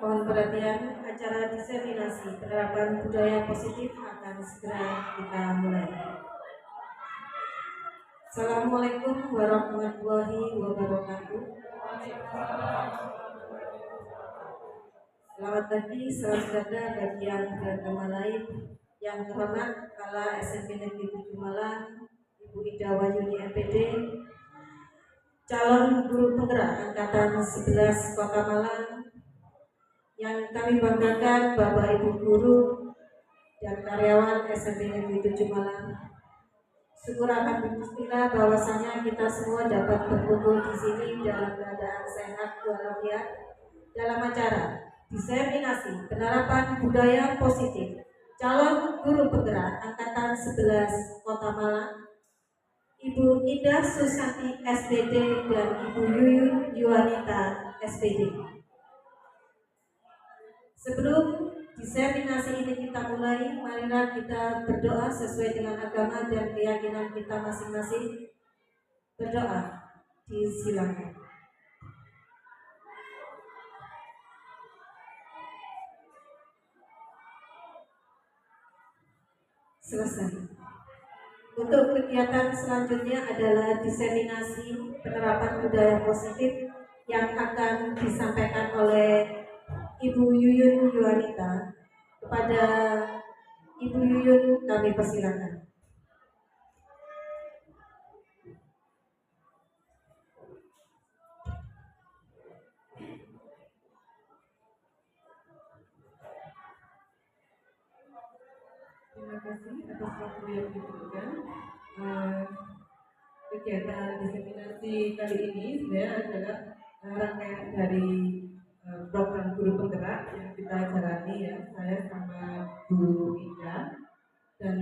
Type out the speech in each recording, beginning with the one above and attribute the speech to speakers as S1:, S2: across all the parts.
S1: Mohon perhatian, acara diseminasi penerapan budaya positif akan segera kita mulai. Assalamualaikum warahmatullahi wabarakatuh. Selamat pagi, salam sejahtera bagi yang beragama lain. Yang terhormat Kepala SMP Negeri 7 Malang, Ibu Ida Wahyuni MPD, calon guru penggerak angkatan 11 Kota Malang, yang kami banggakan Bapak Ibu guru dan karyawan SMP Negeri 7 Malang. Syukur alhamdulillah bahwasanya kita semua dapat berkumpul di sini dalam keadaan sehat walafiat dalam acara diseminasi penerapan budaya positif calon guru penggerak angkatan 11 Kota Malang, Ibu Indah Susanti SPD dan Ibu Yuyun Yuanita SPD. Sebelum diseminasi ini kita mulai, marilah kita berdoa sesuai dengan agama dan keyakinan kita masing-masing. Berdoa, disilakan. Selesai. Untuk kegiatan selanjutnya adalah diseminasi penerapan budaya positif yang akan disampaikan oleh Ibu Yuyun Yuanita. Kepada Ibu Yuyun kami persilakan.
S2: Terima kasih atas waktu yang diberikan. Kegiatan diseminasi kali ini sebenarnya adalah rangkaian dari program guru penggerak yang kita jalani ya, saya sama Bu Ida, dan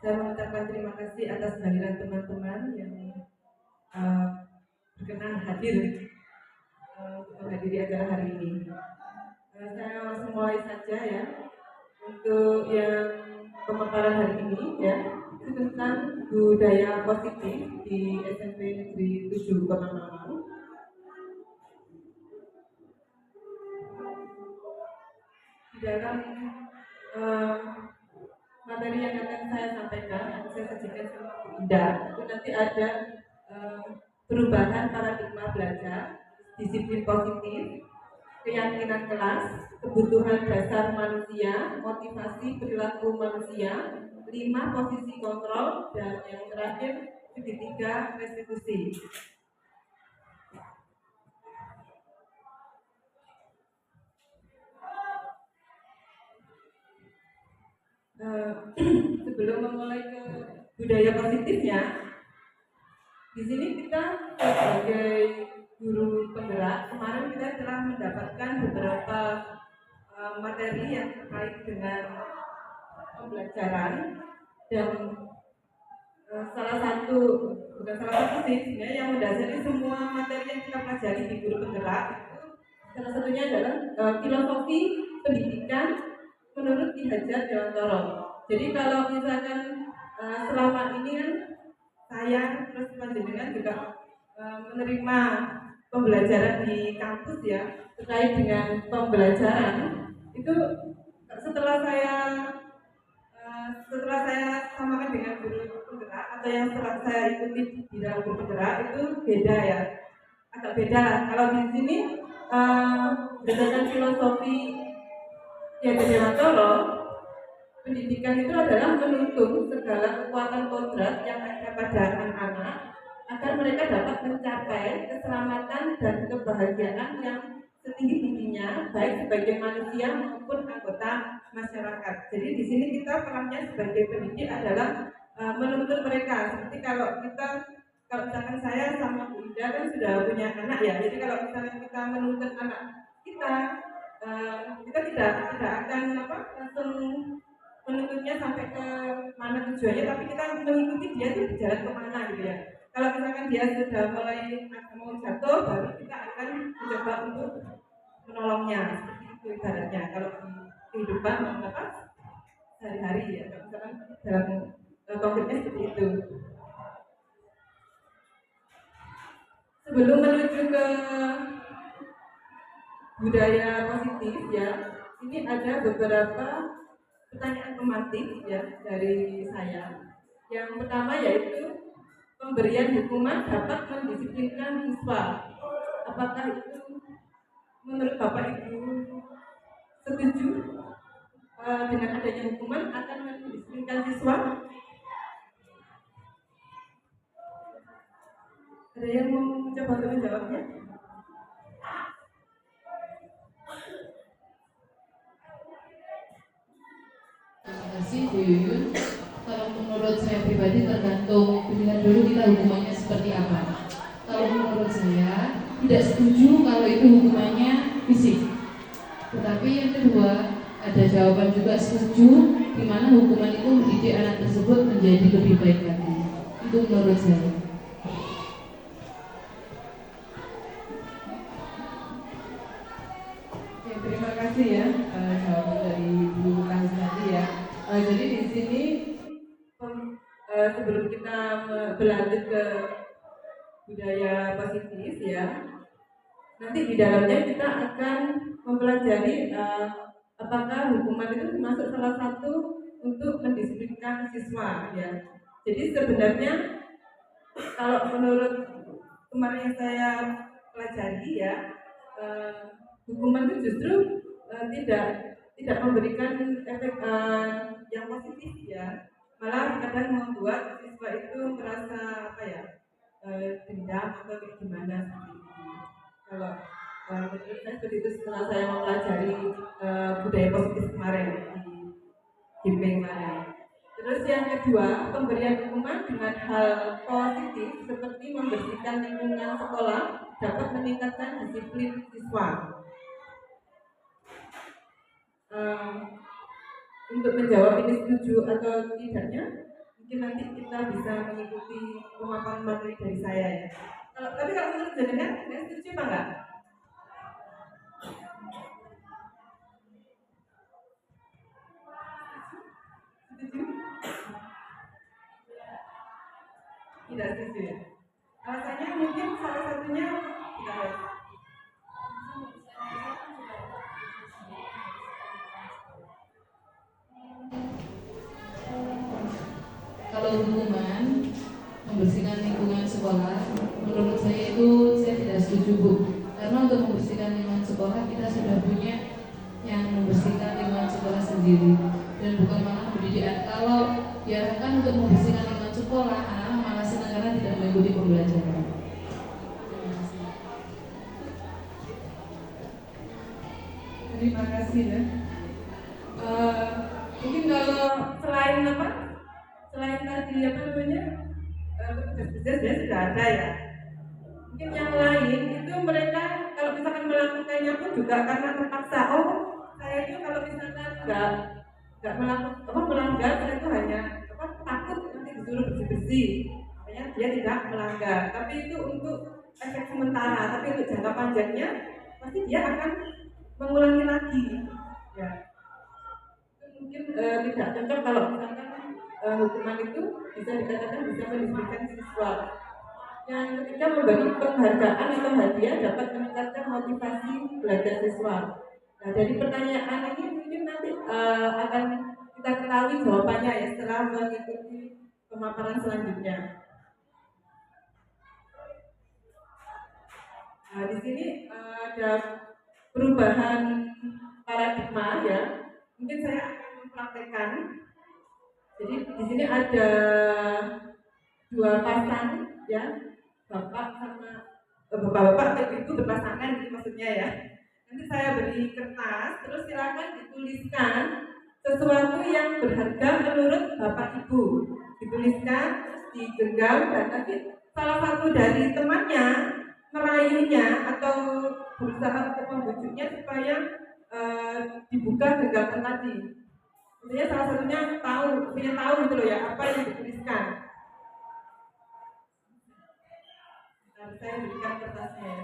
S2: saya mengucapkan terima kasih atas kehadiran teman-teman yang berkenan hadir menghadiri acara hari ini. Saya langsung mulai saja ya. Untuk yang pemaparan hari ini ya, itu tentang budaya positif di SMP Negeri 7 Kota Malang. Di dalam materi yang akan saya sampaikan, akan saya sajikan sama Bu Indah, itu nanti ada perubahan paradigma belajar, disiplin positif, keyakinan kelas, kebutuhan dasar manusia, motivasi perilaku manusia, 5 posisi kontrol, dan yang terakhir segitiga restitusi. Sebelum memulai ke budaya positifnya, di sini kita sebagai guru penggerak, kemarin kita telah mendapatkan beberapa materi yang terkait dengan pembelajaran, dan salah satu sih sebenarnya yang mendasari semua materi yang kita pelajari di guru penggerak itu salah satunya adalah filosofi pendidikan menurut Ki Hajar Dewantara. Jadi kalau misalkan selama ini kan saya terus panjenengan juga menerima pembelajaran di kampus ya terkait dengan pembelajaran itu, setelah saya samakan dengan guru penggerak atau yang setelah saya ikuti di dalam guru penggerak itu beda ya, agak beda. Kalau di sini berdasarkan filosofi yang Dewantara, pendidikan itu adalah menuntun segala kekuatan kodrat yang ada pada anak-anak agar mereka dapat mencapai keselamatan dan kebahagiaan yang setinggi-tingginya baik sebagai manusia maupun anggota masyarakat. Jadi di sini kita perannya sebagai pendidik adalah menuntun mereka. Seperti kalau misalkan saya sama Bu Ida kan sudah punya anak ya. Jadi kalau misalnya kita menuntun anak kita, kita tidak akan langsung menuntutnya sampai ke mana tujuannya, tapi kita mengikuti dia itu berjalan kemana gitu ya. Kalau misalkan dia sudah mulai mau jatuh, baru kita akan mencoba untuk menolongnya. Seperti itu ibaratnya kalau di kehidupan sehari-hari ya. Kalau misalkan dalam konkretnya seperti itu. Sebelum menuju ke budaya positif ya, ini ada beberapa pertanyaan tematik ya dari saya. Yang pertama yaitu pemberian hukuman dapat mendisiplinkan siswa. Apakah itu menurut Bapak Ibu setuju dengan adanya hukuman akan mendisiplinkan siswa? Ada yang mau mencoba untuk menjawabnya?
S3: Terima kasih Bu Yuyun. Kalau menurut saya pribadi tergantung pilihan dulu kita hukumannya seperti apa. Kalau menurut saya tidak setuju kalau itu hukumannya fisik. Tetapi yang kedua ada jawaban juga setuju di mana hukuman itu mendidik anak tersebut menjadi lebih baik lagi. Itu menurut saya.
S2: Oke, terima kasih ya jawaban dari Bu Kahis tadi ya. Jadi di sini sebelum kita berlanjut ke budaya positif ya, nanti di dalamnya kita akan mempelajari apakah hukuman itu termasuk salah satu untuk mendisiplinkan siswa ya. Jadi sebenarnya kalau menurut kemarin yang saya pelajari ya, hukuman itu justru tidak memberikan efek yang positif ya, malah kadang membuat siswa itu merasa apa ya, dendam atau kayak gimana seperti itu. Kalau menurut saya seperti itu setelah saya mempelajari budaya positif kemarin di GP kemarin. Terus yang kedua, pemberian hukuman dengan hal positif seperti membersihkan lingkungan sekolah dapat meningkatkan disiplin siswa. Untuk menjawab ini setuju atau tidaknya, mungkin nanti kita bisa mengikuti pemaparan materi dari saya ya. Tapi kalau menurut jenengan, setuju apa enggak? Setuju? Tidak setuju ya? Alasannya mungkin salah satunya tidak.
S3: Kalau hukuman membersihkan lingkungan sekolah, menurut saya itu saya tidak setuju Bu. Karena untuk membersihkan lingkungan sekolah kita sudah punya yang membersihkan lingkungan sekolah sendiri dan bukan malah pendidikan. Kalau diarahkan untuk membersihkan lingkungan sekolah, anak-anak malah senang karena tidak mengikuti pembelajaran.
S2: Terima kasih ya. Mungkin kalau selain apa? Selain tadi apa namanya? Petugas sudah ada ya. Mungkin yang lain itu mereka kalau misalkan melakukannya pun juga karena terpaksa. Oh, saya itu kalau misalkan nggak melakukan melanggar, saya itu hanya takut nanti disuruh bersih-bersih. Makanya dia tidak melanggar. Tapi itu untuk efek sementara. Tapi untuk jangka panjangnya pasti dia akan mengulangi lagi. Ya. Mungkin tidak cocok kalau misalkan hukuman itu bisa dikatakan bisa mendisiplinkan siswa. Yang ketiga, memberi penghargaan atau hadiah dapat meningkatkan motivasi belajar siswa. Nah, dari pertanyaan ini mungkin nanti akan kita ketahui jawabannya ya setelah mengikuti pemaparan selanjutnya. Nah, di sini ada perubahan paradigma ya. Mungkin saya akan mempraktekkan. Jadi di sini ada dua pasang ya, bapak sama bapak-bapak atau ibu berpasangan gitu maksudnya ya. Nanti saya beri kertas, terus silakan dituliskan sesuatu yang berharga menurut bapak ibu. Dituliskan, terus digenggam dan nanti salah satu dari temannya meraihnya atau berusaha untuk membujuknya supaya dibuka genggaman tadi. Maksudnya salah satunya punya tahu gitu loh ya apa yang dituliskan. Nah, saya berikan kertasnya.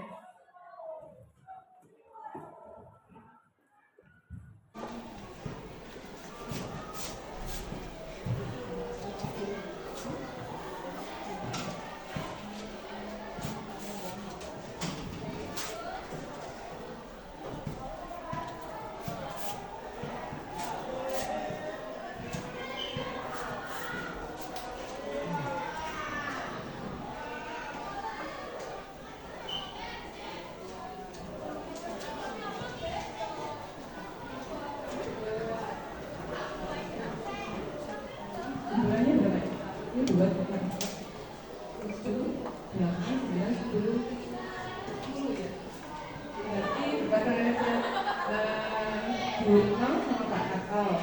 S3: Bu Retno sama Pak Kato,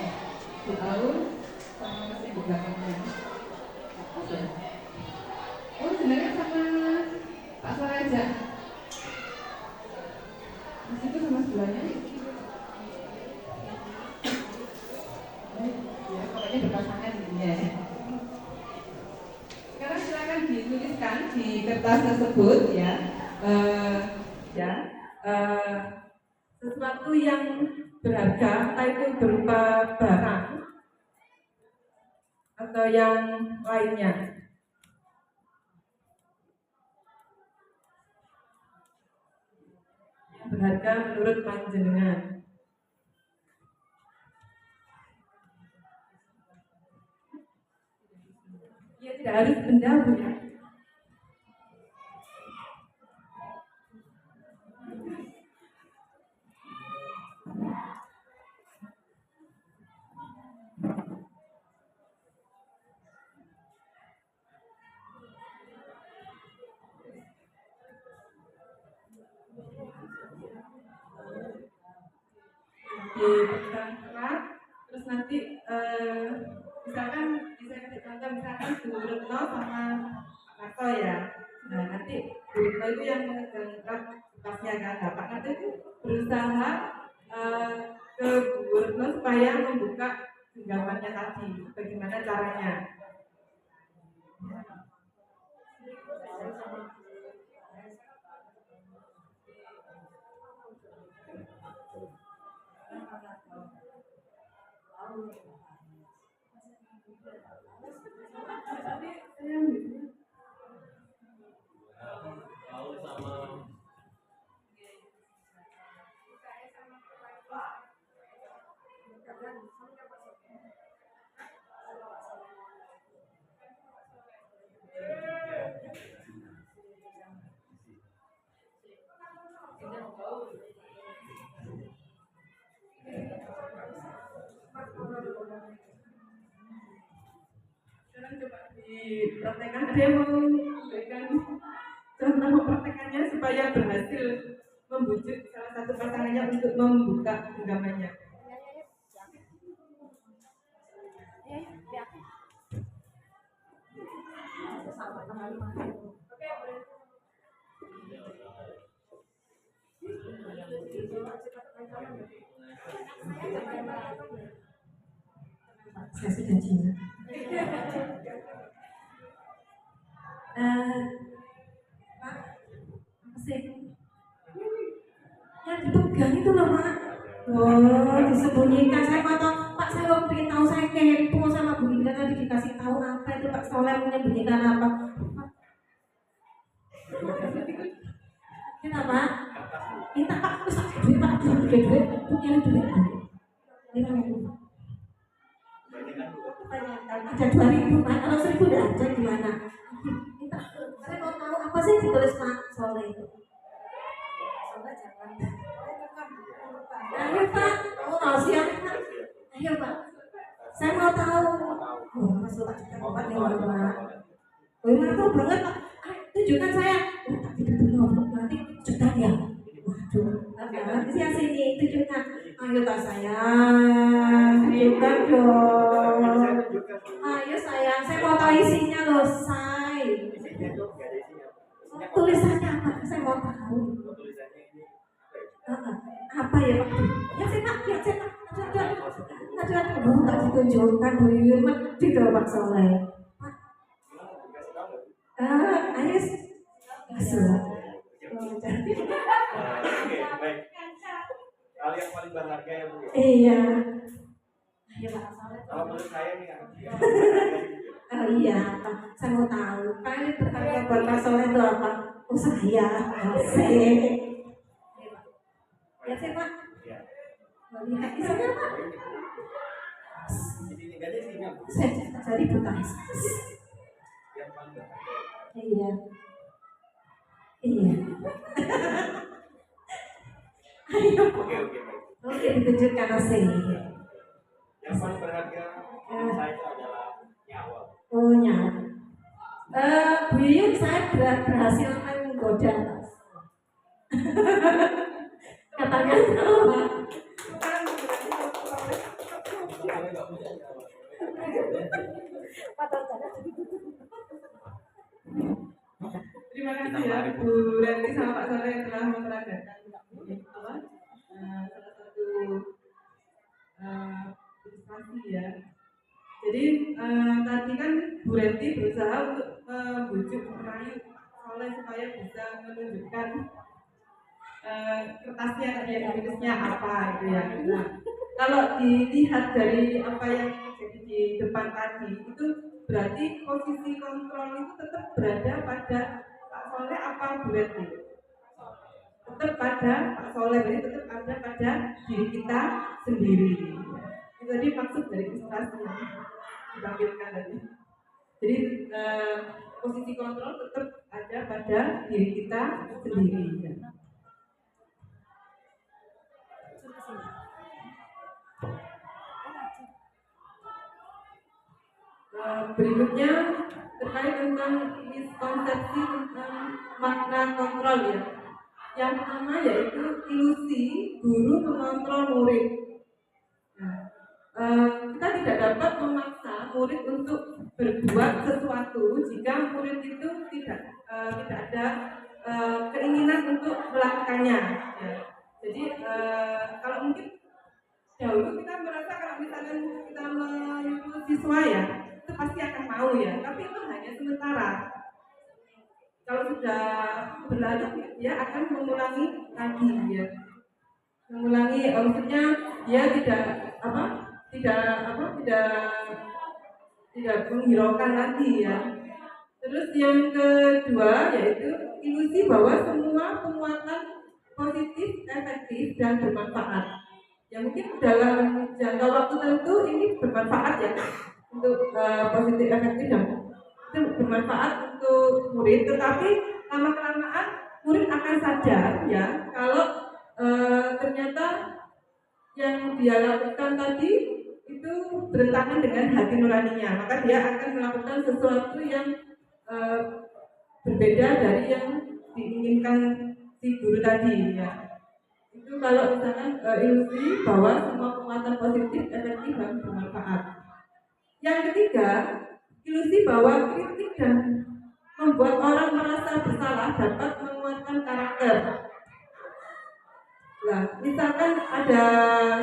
S3: Bu Aun sama Mas Ibu belakangnya. Oh jenengan sama Pak Soreja. Di situ sama sebelahnya. Ya, pokoknya berpasangan gitu ya. Sekarang silakan dituliskan di kertas tersebut ya.
S2: Sesuatu yang berharga, entah itu berupa barang atau yang lainnya. Yang berharga menurut panjenengan. Ya tidak harus benda, Bu ya. Diperkerat, terus nanti misalkan bisa kasih contoh misalkan Bu Retno sama Pak Karto ya. Nah nanti Bu Retno itu yang memegang kertasnya kan, Pak Karto itu berusaha ke Bu Retno supaya membuka genggamannya tadi. Bagaimana caranya? Sekarang coba dipraktekkan, ada yang mau memberikan contoh mempraktekannya supaya berhasil membujuk salah satu pasangannya untuk membuka genggamannya.
S1: Saya sudah jinak. Pak, apa sih? Yang dipegang itu loh, Pak. Oh, disembunyikan. Saya mau tahu, Pak, saya mau pengen tahu, saya kepo sama Bu Indra tadi dikasih tahu apa itu Pak Soleh menyembunyikan apa. Kenapa? Minta Pak, terus duit Pak, duit, punya duit. Ini ada 2.000 Pak, kalau 1.000 udah aja gimana? Minta, saya mau tahu apa sih ditulis Pak Soleh itu? Soleh jangan. Ayo Pak, oh rahasia Pak. Ayo Pak, saya mau tahu. Oh Mas Soleh juga Pak nih Pak. Oh mana tahu banget Pak. Tunjukkan saya. Oh tak gitu dulu, nanti cepat ya. Waduh, nanti sini tunjukkan. Ayo tak sayang, tunjukkan dong. Ayo sayang, saya mau tahu isinya loh, say. Tulisannya apa? Saya mau tahu. Apa ya Pak? Ya saya Pak, ya saya Pak. Aduh, tak ditunjukkan dulu, mati tuh Pak Soleh. Pak. Ayo, masuk.
S4: Baik. Hal yang paling berharga ya Bu ya?
S1: Iya. Ayo Pak Soleh.
S4: Kalau menurut saya nih kan.
S1: Oh iya, Pak. Saya mau tahu. Paling berharga buat Pak Soleh itu apa? Oh saya, asik. Ya saya Pak.
S4: Iya.
S1: Mau lihat isinya Pak?
S4: Ini tinggalnya sini Bu.
S1: Saya cari bukan.
S4: Yang paling berharga.
S1: Iya. Iya. Ayo.
S4: Oke baik.
S1: Oke, ditunjukkan asing.
S4: Yang paling berharga menurut saya itu adalah nyawa.
S1: Oh nyawa. Bu Yuyun, saya berhasil menggoda. Katakan apa?
S2: Bu Renti sama Pak Soleh yang telah memperagakan salah satu ilustrasi ya. Jadi tadi kan Bu Renti berusaha untuk membujuk merayu Soleh supaya bisa menunjukkan kertasnya tadi tulisnya apa gitu ya. Nah, kalau dilihat dari apa yang terjadi di depan tadi itu berarti posisi kontrol itu tetap berada pada Pak Soleh apa Bu Renti? Tetap pada Pak Soleh, jadi tetap ada pada diri kita sendiri. Itu tadi maksud dari ilustrasi yang ditampilkan tadi. Jadi posisi kontrol tetap ada pada diri kita sendiri. Ya. Berikutnya terkait tentang miskonsepsi tentang makna kontrol ya. Yang pertama yaitu ilusi guru mengontrol murid. Nah, kita tidak dapat memaksa murid untuk berbuat sesuatu jika murid itu tidak ada keinginan untuk melakukannya. Ya. Jadi kalau mungkin dahulu kita merasa kalau misalkan kita menyuruh siswa ya itu pasti akan mau ya, tapi itu hanya sementara. Kalau sudah berlalu dia akan mengulangi lagi ya, mengulangi maksudnya dia tidak menghiraukan lagi ya. Terus yang kedua yaitu ilusi bahwa semua penguatan positif, efektif dan bermanfaat. Ya mungkin dalam jangka waktu tertentu ini bermanfaat ya untuk positif, efektif dan itu bermanfaat untuk murid, tetapi lama kelamaan murid akan sadar ya kalau ternyata yang dia lakukan tadi itu bertentangan dengan hati nuraninya, maka dia akan melakukan sesuatu yang berbeda dari yang diinginkan si guru tadi ya. Itu kalau misalkan ilusi bahwa semua penguatan positif, efektif dan bermanfaat. Yang ketiga, ilusi bahwa kritik dan membuat orang merasa bersalah dapat menguatkan karakter. Nah, misalkan ada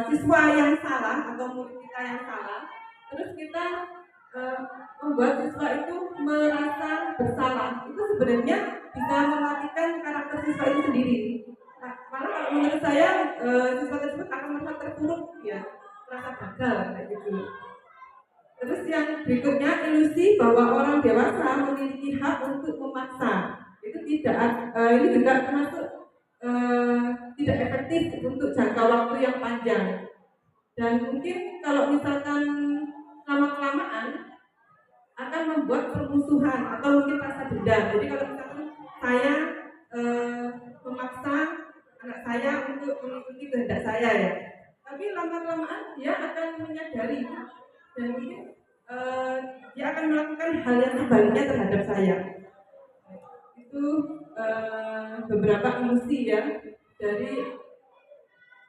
S2: siswa yang salah atau murid kita yang salah, terus kita membuat siswa itu merasa bersalah, itu sebenarnya bisa mematikan karakter siswa itu sendiri. Nah, malah kalau menurut saya siswa tersebut akan merasa terpuruk ya, merasa gagal kayak gitu. Terus yang berikutnya ilusi bahwa orang dewasa memiliki hak untuk memaksa. Itu tidak ini juga termasuk tidak efektif untuk jangka waktu yang panjang. Dan mungkin kalau misalkan lama-kelamaan akan membuat permusuhan atau mungkin rasa dendam. Jadi kalau misalkan saya memaksa anak saya untuk mengikuti kehendak saya ya, tapi lama-kelamaan dia akan menyadari dan mungkin dia akan melakukan hal yang sebaliknya terhadap saya. Itu beberapa ilusi ya dari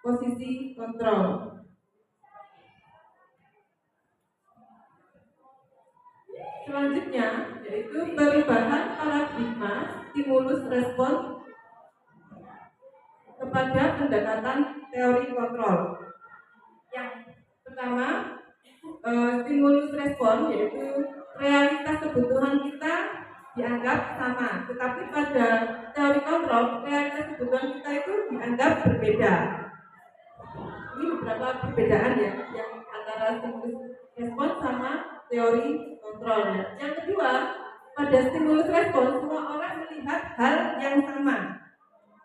S2: posisi kontrol. Selanjutnya yaitu perubahan paradigma stimulus respon kepada pendekatan teori kontrol. Yang pertama stimulus respon yaitu realitas kebutuhan kita dianggap sama, tetapi pada teori kontrol realitas kebutuhan kita itu dianggap berbeda. Ini beberapa perbedaan ya yang antara stimulus respon sama teori kontrol ya. Yang kedua, pada stimulus respon semua orang melihat hal yang sama,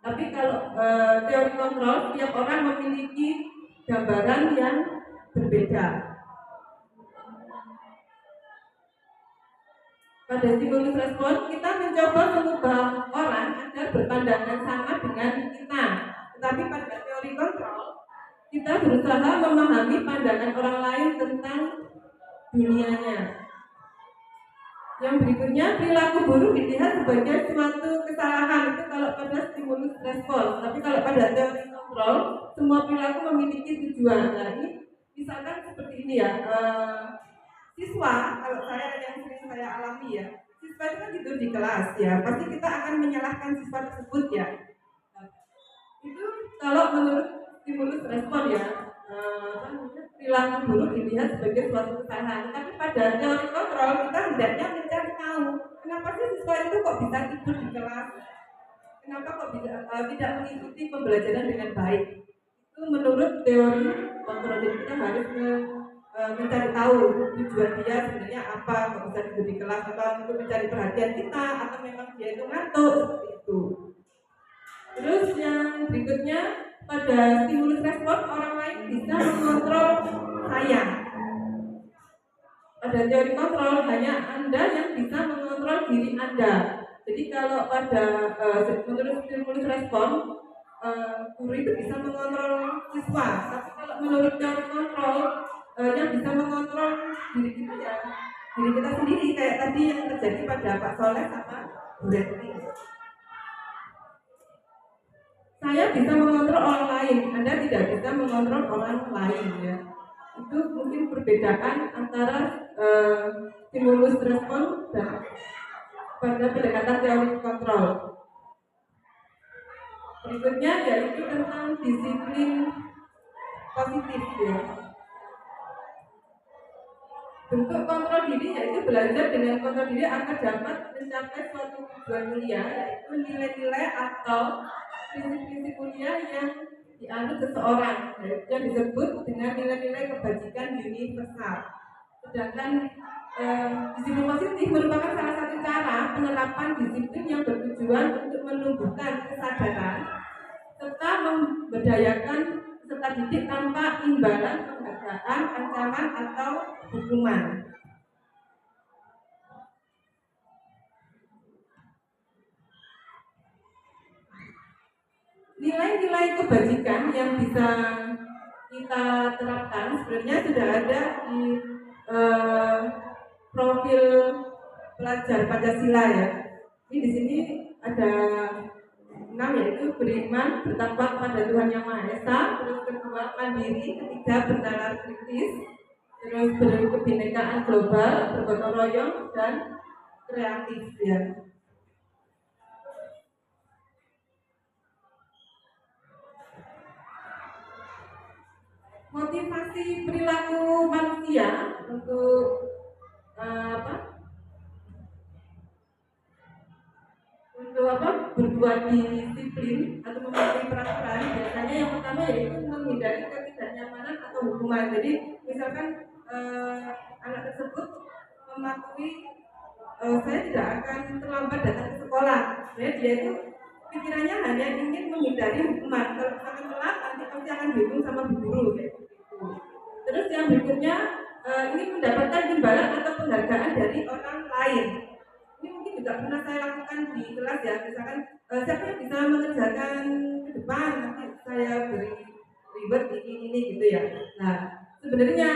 S2: tapi kalau teori kontrol setiap orang memiliki gambaran yang berbeda. Pada stimulus respon kita mencoba mengubah orang agar berpandangan sama dengan kita, tetapi pada teori kontrol kita berusaha memahami pandangan orang lain tentang dunianya. Yang berikutnya, perilaku buruk dilihat sebagai suatu kesalahan, itu kalau pada stimulus respon. Tapi kalau pada teori kontrol, semua perilaku memiliki tujuan. Nah ini misalkan seperti ini ya, siswa, kalau saya yang sering saya alami ya, siswa itu kan tidur di kelas ya, pasti kita akan menyalahkan siswa tersebut ya. Itu kalau menurut stimulus respon ya, perilaku buruk dilihat sebagai suatu kesalahan. Tapi pada teori kontrol kita hendaknya mencari tahu kenapa sih siswa itu kok bisa tidur di kelas, kenapa kok bisa tidak mengikuti pembelajaran dengan baik. Itu menurut teori kontrol. Jadi kita harus mencari tahu tujuan dia sebenarnya apa, kok bisa tidur di kelas, atau untuk mencari perhatian kita, atau memang dia itu ngantuk seperti itu. Terus yang berikutnya, pada stimulus respon orang lain bisa mengontrol saya. Pada teori kontrol hanya Anda yang bisa mengontrol diri Anda. Jadi kalau pada menurut stimulus respon guru itu bisa mengontrol siswa, tapi kalau menurut teori kontrol yang bisa mengontrol diri kita ya diri kita sendiri, kayak tadi yang terjadi pada Pak Soleh sama Bu Retri. Saya bisa mengontrol orang lain, Anda tidak bisa mengontrol orang lain ya. Itu mungkin perbedaan antara stimulus respon dan pada pendekatan teori kontrol. Berikutnya yaitu tentang disiplin positif ya. Bentuk kontrol diri yaitu belajar dengan kontrol diri agar dapat mencapai suatu tujuan mulia, yaitu nilai-nilai atau prinsip-prinsip mulia yang dianut seseorang, yang disebut dengan nilai-nilai kebajikan universal. Sedangkan disiplin positif merupakan salah satu cara penerapan disiplin yang bertujuan untuk menumbuhkan kesadaran serta memberdayakan peserta didik tanpa imbalan penghargaan, ancaman, atau hukuman. Nilai-nilai kebajikan yang bisa kita terapkan sebenarnya sudah ada di profil pelajar Pancasila ya. Ini di sini ada 6, yaitu beriman, bertakwa kepada Tuhan Yang Maha Esa, terus kedua mandiri, ketiga bernalar kritis, terus berkebinekaan global, bergotong royong, dan kreatif ya. Motivasi perilaku manusia untuk berbuat disiplin atau mematuhi peraturan, biasanya yang pertama yaitu menghindari ketidaknyamanan atau hukuman. Jadi misalkan anak tersebut mematuhi saya tidak akan terlambat datang ke sekolah, ya, dia itu pikirannya hanya ingin menghindari hukuman. Kalau misalkan telat nanti pasti akan dihukum sama bu guru kayak gitu. Terus yang berikutnya ingin mendapatkan imbalan atau penghargaan dari orang lain. Ini mungkin juga pernah saya lakukan di kelas ya, misalkan siapa yang bisa mengerjakan ke depan, nanti saya beri reward ini gitu ya. Nah sebenarnya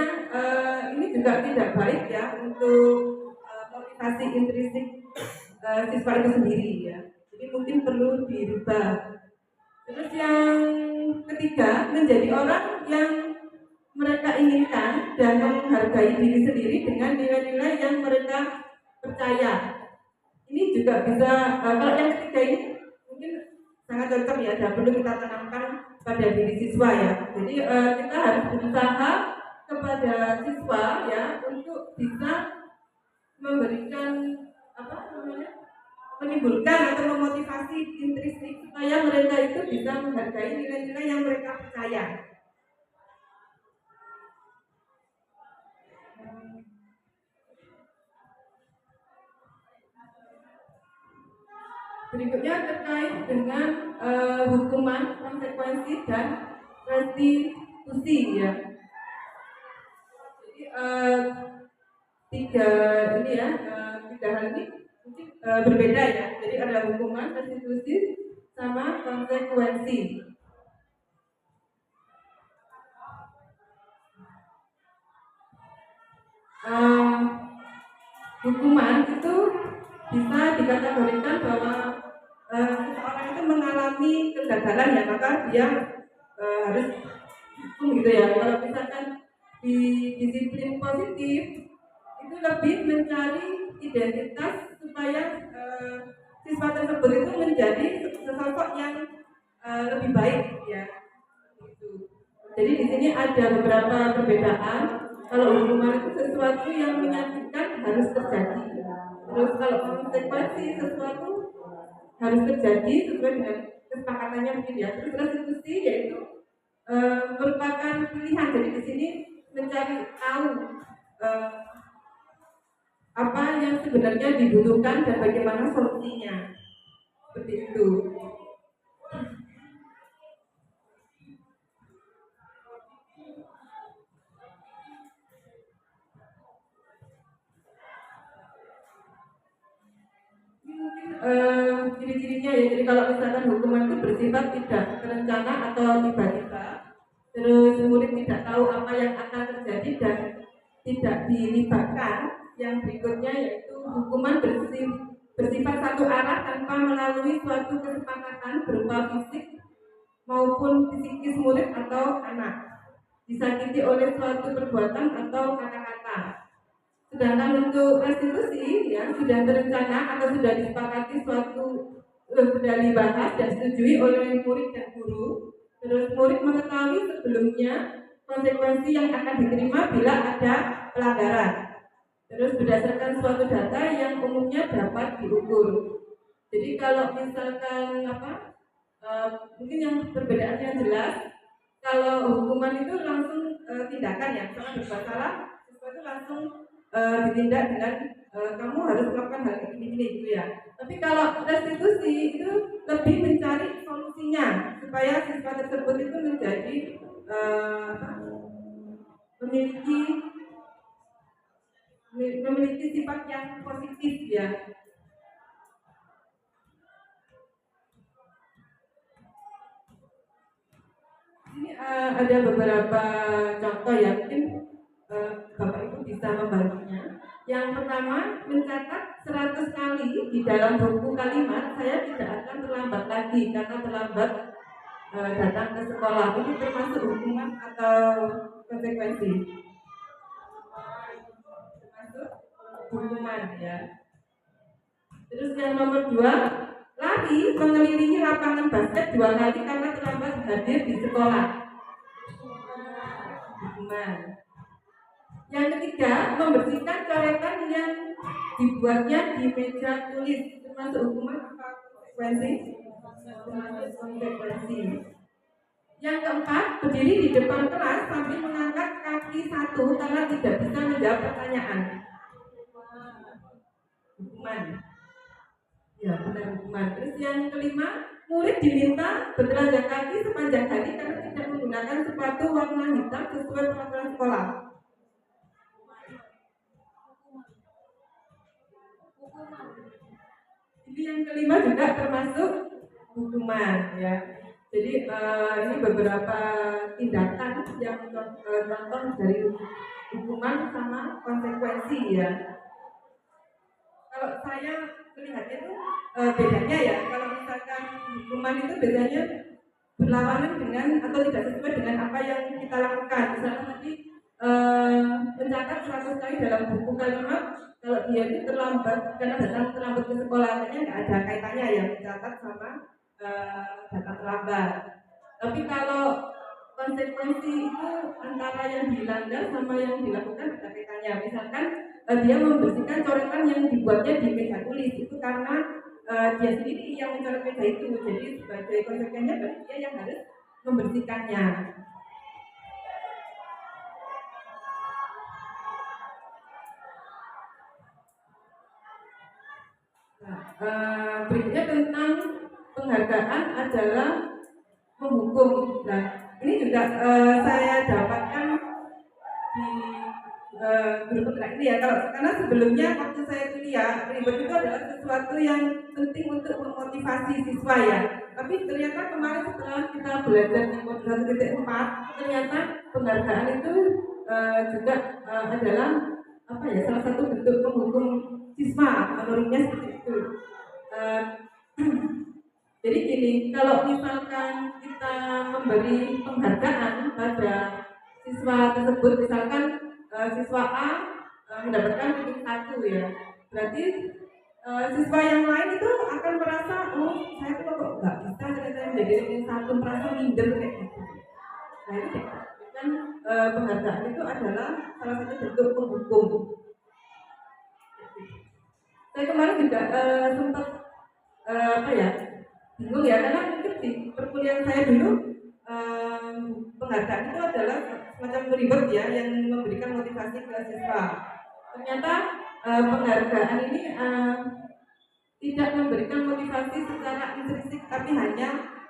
S2: ini juga tidak baik ya untuk motivasi intrinsik siswa itu sendiri ya. Jadi mungkin perlu dirubah. Terus yang ketiga, menjadi orang yang mereka inginkan dan menghargai diri sendiri dengan nilai-nilai yang mereka percaya. Ini juga bisa, kalau yang ketiga ini mungkin sangat cocok ya, dan perlu kita tanamkan pada diri siswa ya. Jadi kita harus berusaha kepada siswa ya untuk bisa memberikan menimbulkan atau memotivasi intrinsik supaya mereka itu bisa menghargai nilai-nilai yang mereka percaya. Berikutnya terkait dengan hukuman, konsekuensi, dan restitusi ya. Jadi tiga hal ini mungkin berbeda ya. Jadi ada hukuman, restitusi, sama konsekuensi. Hukuman itu bisa dikategorikan bahwa seseorang itu mengalami kegagalan ya, maka dia harus hukum gitu ya. Kalau misalkan di disiplin positif itu lebih mencari identitas supaya siswa tersebut itu menjadi sesosok yang lebih baik ya. Gitu. Jadi di sini ada beberapa perbedaan. Kalau hukuman itu sesuatu yang menyakitkan harus terjadi. Terus kalau konsekuensi sesuatu harus terjadi sesuai dengan kesepakatannya mungkin ya. Terus restitusi yaitu merupakan pilihan. Jadi di sini mencari tahu apa yang sebenarnya dibutuhkan dan bagaimana solusinya. Seperti itu. Ciri-cirinya ya, jadi kalau misalkan hukuman itu bersifat tidak terencana atau tiba-tiba, terus murid tidak tahu apa yang akan terjadi dan tidak dilibatkan. Yang berikutnya yaitu hukuman bersifat satu arah tanpa melalui suatu kesepakatan berupa fisik maupun psikis murid atau anak, disakiti oleh suatu perbuatan atau kata-kata. Sedangkan untuk restitusi yang sudah terencana atau sudah disepakati suatu sudah dibahas dan disetujui oleh murid dan guru, terus murid mengetahui sebelumnya konsekuensi yang akan diterima bila ada pelanggaran. Terus berdasarkan suatu data yang umumnya dapat diukur. Jadi kalau misalkan mungkin yang perbedaannya jelas, kalau hukuman itu langsung tindakan ya, misalkan berbuat salah, sesuatu langsung ditindak dengan kamu harus melakukan hal ini gitu ya. Tapi kalau restitusi itu lebih mencari solusinya supaya siswa tersebut itu menjadi memiliki sifat yang positif ya. Ini ada beberapa contoh ya, mungkin Bapak Ibu bisa membantunya. Yang pertama, mencatat 100 kali di dalam buku kalimat, saya tidak akan terlambat lagi karena terlambat datang ke sekolah. Ini termasuk hukuman atau konsekuensi? Termasuk hukuman ya. Terus yang nomor 2, lari mengelilingi lapangan basket 2 kali karena terlambat hadir di sekolah. Hukuman. Yang ketiga, membersihkan coretan yang dibuatnya di meja tulis, termasuk hukuman atau konsekuensi? Termasuk konsekuensi. Yang keempat, berdiri di depan kelas sambil mengangkat kaki satu karena tidak bisa menjawab pertanyaan. Hukuman. Ya, benar hukuman. Terus yang kelima, murid diminta bertelanjang kaki sepanjang hari karena tidak menggunakan sepatu warna hitam sesuai peraturan sekolah. Ini yang kelima juga termasuk hukuman ya. Jadi ini beberapa tindakan yang contoh dari hukuman sama konsekuensi ya. Kalau saya melihatnya itu bedanya ya, kalau misalkan hukuman itu biasanya berlawanan dengan atau tidak sesuai dengan apa yang kita lakukan. Misalnya tadi mencatat 100 kali dalam buku kalimat, kalau dia itu terlambat karena datang terlambat ke sekolah, artinya nggak ada kaitannya ya mencatat sama datang terlambat. Tapi kalau konsekuensi itu antara yang dilanggar sama yang dilakukan ada kaitannya. Misalkan dia membersihkan coretan yang dibuatnya di meja tulis, itu karena dia sendiri yang mencoret meja itu, jadi sebagai konsekuensinya berarti dia yang harus membersihkannya. Berikutnya tentang penghargaan adalah menghukum. Nah, ini juga saya dapatkan di guru penggerak ini ya. Karena sebelumnya waktu saya kuliah, ribet itu adalah sesuatu yang penting untuk memotivasi siswa ya. Tapi ternyata kemarin setelah kita belajar di modul 1.4, ternyata penghargaan itu juga adalah salah satu bentuk menghukum siswa, menurutnya seperti itu. Jadi gini, kalau misalkan kita memberi penghargaan pada siswa tersebut, misalkan siswa A mendapatkan ranking 1 ya, berarti siswa yang lain itu akan merasa, oh saya tuh kok nggak bisa ternyata menjadi ranking 1, merasa minder kayak gitu. Nah itu kan penghargaan itu adalah salah satu bentuk penghukum. Saya kemarin juga sempat bingung ya, karena mungkin di perkuliahan saya dulu penghargaan itu adalah semacam reward ya, yang memberikan motivasi ke siswa. Ternyata penghargaan ini tidak memberikan motivasi secara intrinsik, tapi hanya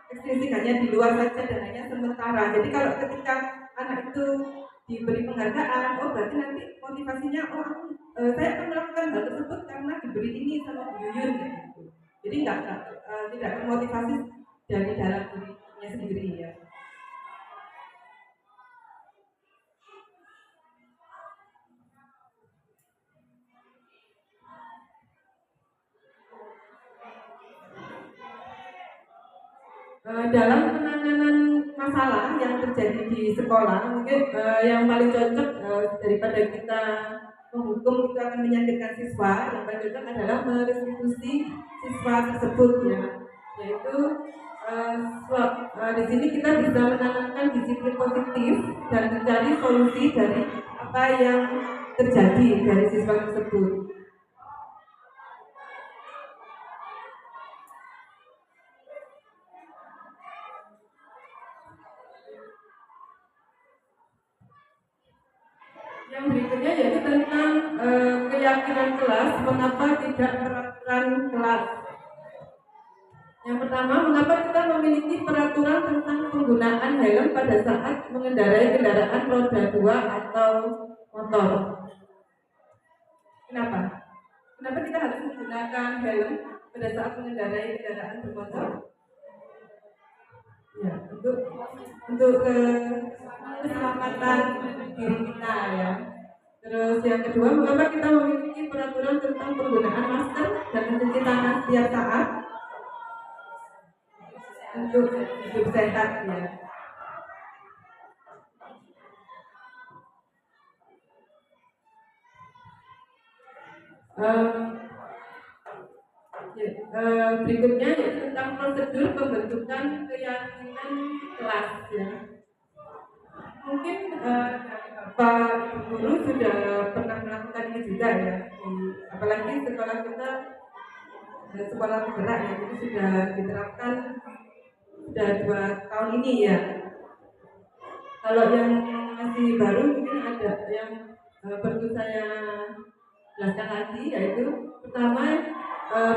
S2: ekstrinsik, hanya di luar saja dan hanya sementara. Jadi kalau ketika anak itu diberi penghargaan, oh berarti nanti motivasinya, oh saya akan melakukan hal tersebut karena diberi ini sama Bu Yuyun gitu. Jadi tidak termotivasi dari dalam dirinya sendiri ya. Dalam penanganan masalah yang terjadi di sekolah, mungkin yang paling cocok daripada kita menghukum itu akan menyakitkan siswa, yang paling cocok adalah merestitusi siswa tersebut ya, yaitu di sini kita bisa menanamkan disiplin positif dan mencari solusi dari apa yang terjadi dari siswa tersebut. Yang berikutnya yaitu tentang keyakinan kelas, mengapa tidak peraturan kelas. Yang pertama, mengapa kita memiliki peraturan tentang penggunaan helm pada saat mengendarai kendaraan roda 2 atau motor? Kenapa? Kenapa kita harus menggunakan helm pada saat mengendarai kendaraan bermotor? Ya, untuk keselamatan diri kita ya. Terus yang kedua, mengapa kita memiliki peraturan tentang penggunaan masker dan mencuci tangan setiap saat untuk hidup sehat ya. Berikutnya yaitu tentang prosedur pembentukan keyakinan kelas ya. Mungkin Pak Ibu Guru sudah pernah melakukan ini juga ya, apalagi sekolah kita sekolah penggerak ya, itu sudah diterapkan sudah 2 tahun ini ya. Kalau yang masih baru mungkin ada yang perlu saya jelaskan lagi, yaitu pertama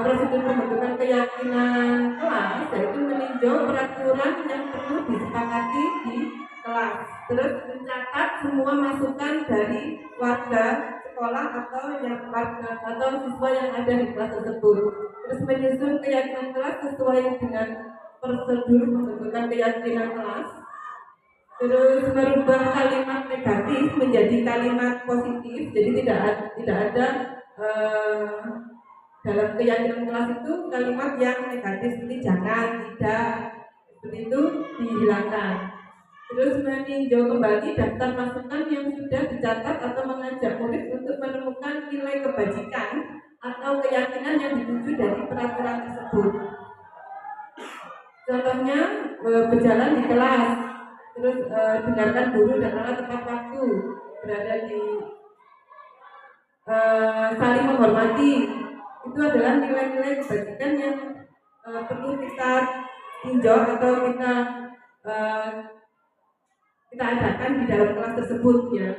S2: prosedur pembentukan keyakinan kelas, yaitu meninjau peraturan yang perlu disepakati di kelas, terus mencatat semua masukan dari warga sekolah atau siswa yang ada di kelas tersebut, terus menyusun keyakinan kelas sesuai dengan prosedur pembentukan keyakinan kelas, terus merubah kalimat negatif menjadi kalimat positif. Jadi tidak ada dalam keyakinan kelas itu kalimat yang negatif seperti jangan, tidak, seperti itu dihilangkan. Terus meninjau kembali daftar masukan yang sudah dicatat atau mengajak murid untuk menemukan nilai kebajikan atau keyakinan yang dituju dari peraturan tersebut. Contohnya berjalan di kelas, terus dengarkan guru dan alat tepat waktu, berada di saling menghormati. Itu adalah nilai-nilai kebajikan yang perlu kita tinjau atau kita adakan di dalam kelas tersebut ya.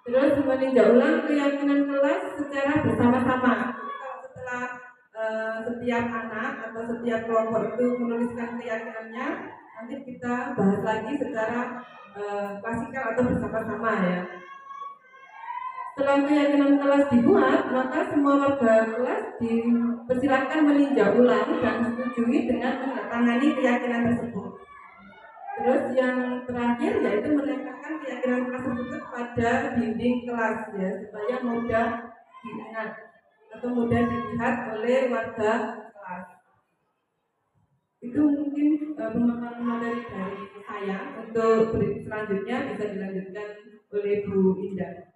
S2: Terus meninjau ulang keyakinan kelas secara bersama-sama. Jadi kalau setelah setiap anak atau setiap kelompok itu menuliskan keyakinannya, nanti kita bahas lagi secara klasikal atau bersama-sama ya. Setelah keyakinan kelas dibuat, maka semua warga kelas dipersilakan meninjau ulang dan setujui dengan menandatangani keyakinan tersebut. Terus yang terakhir yaitu menempelkan keyakinan kelas tersebut pada dinding kelas ya, supaya mudah diingat atau mudah dilihat oleh warga kelas. Itu mungkin pemaparan materi dari saya. Untuk selanjutnya bisa dilanjutkan oleh Bu Indah.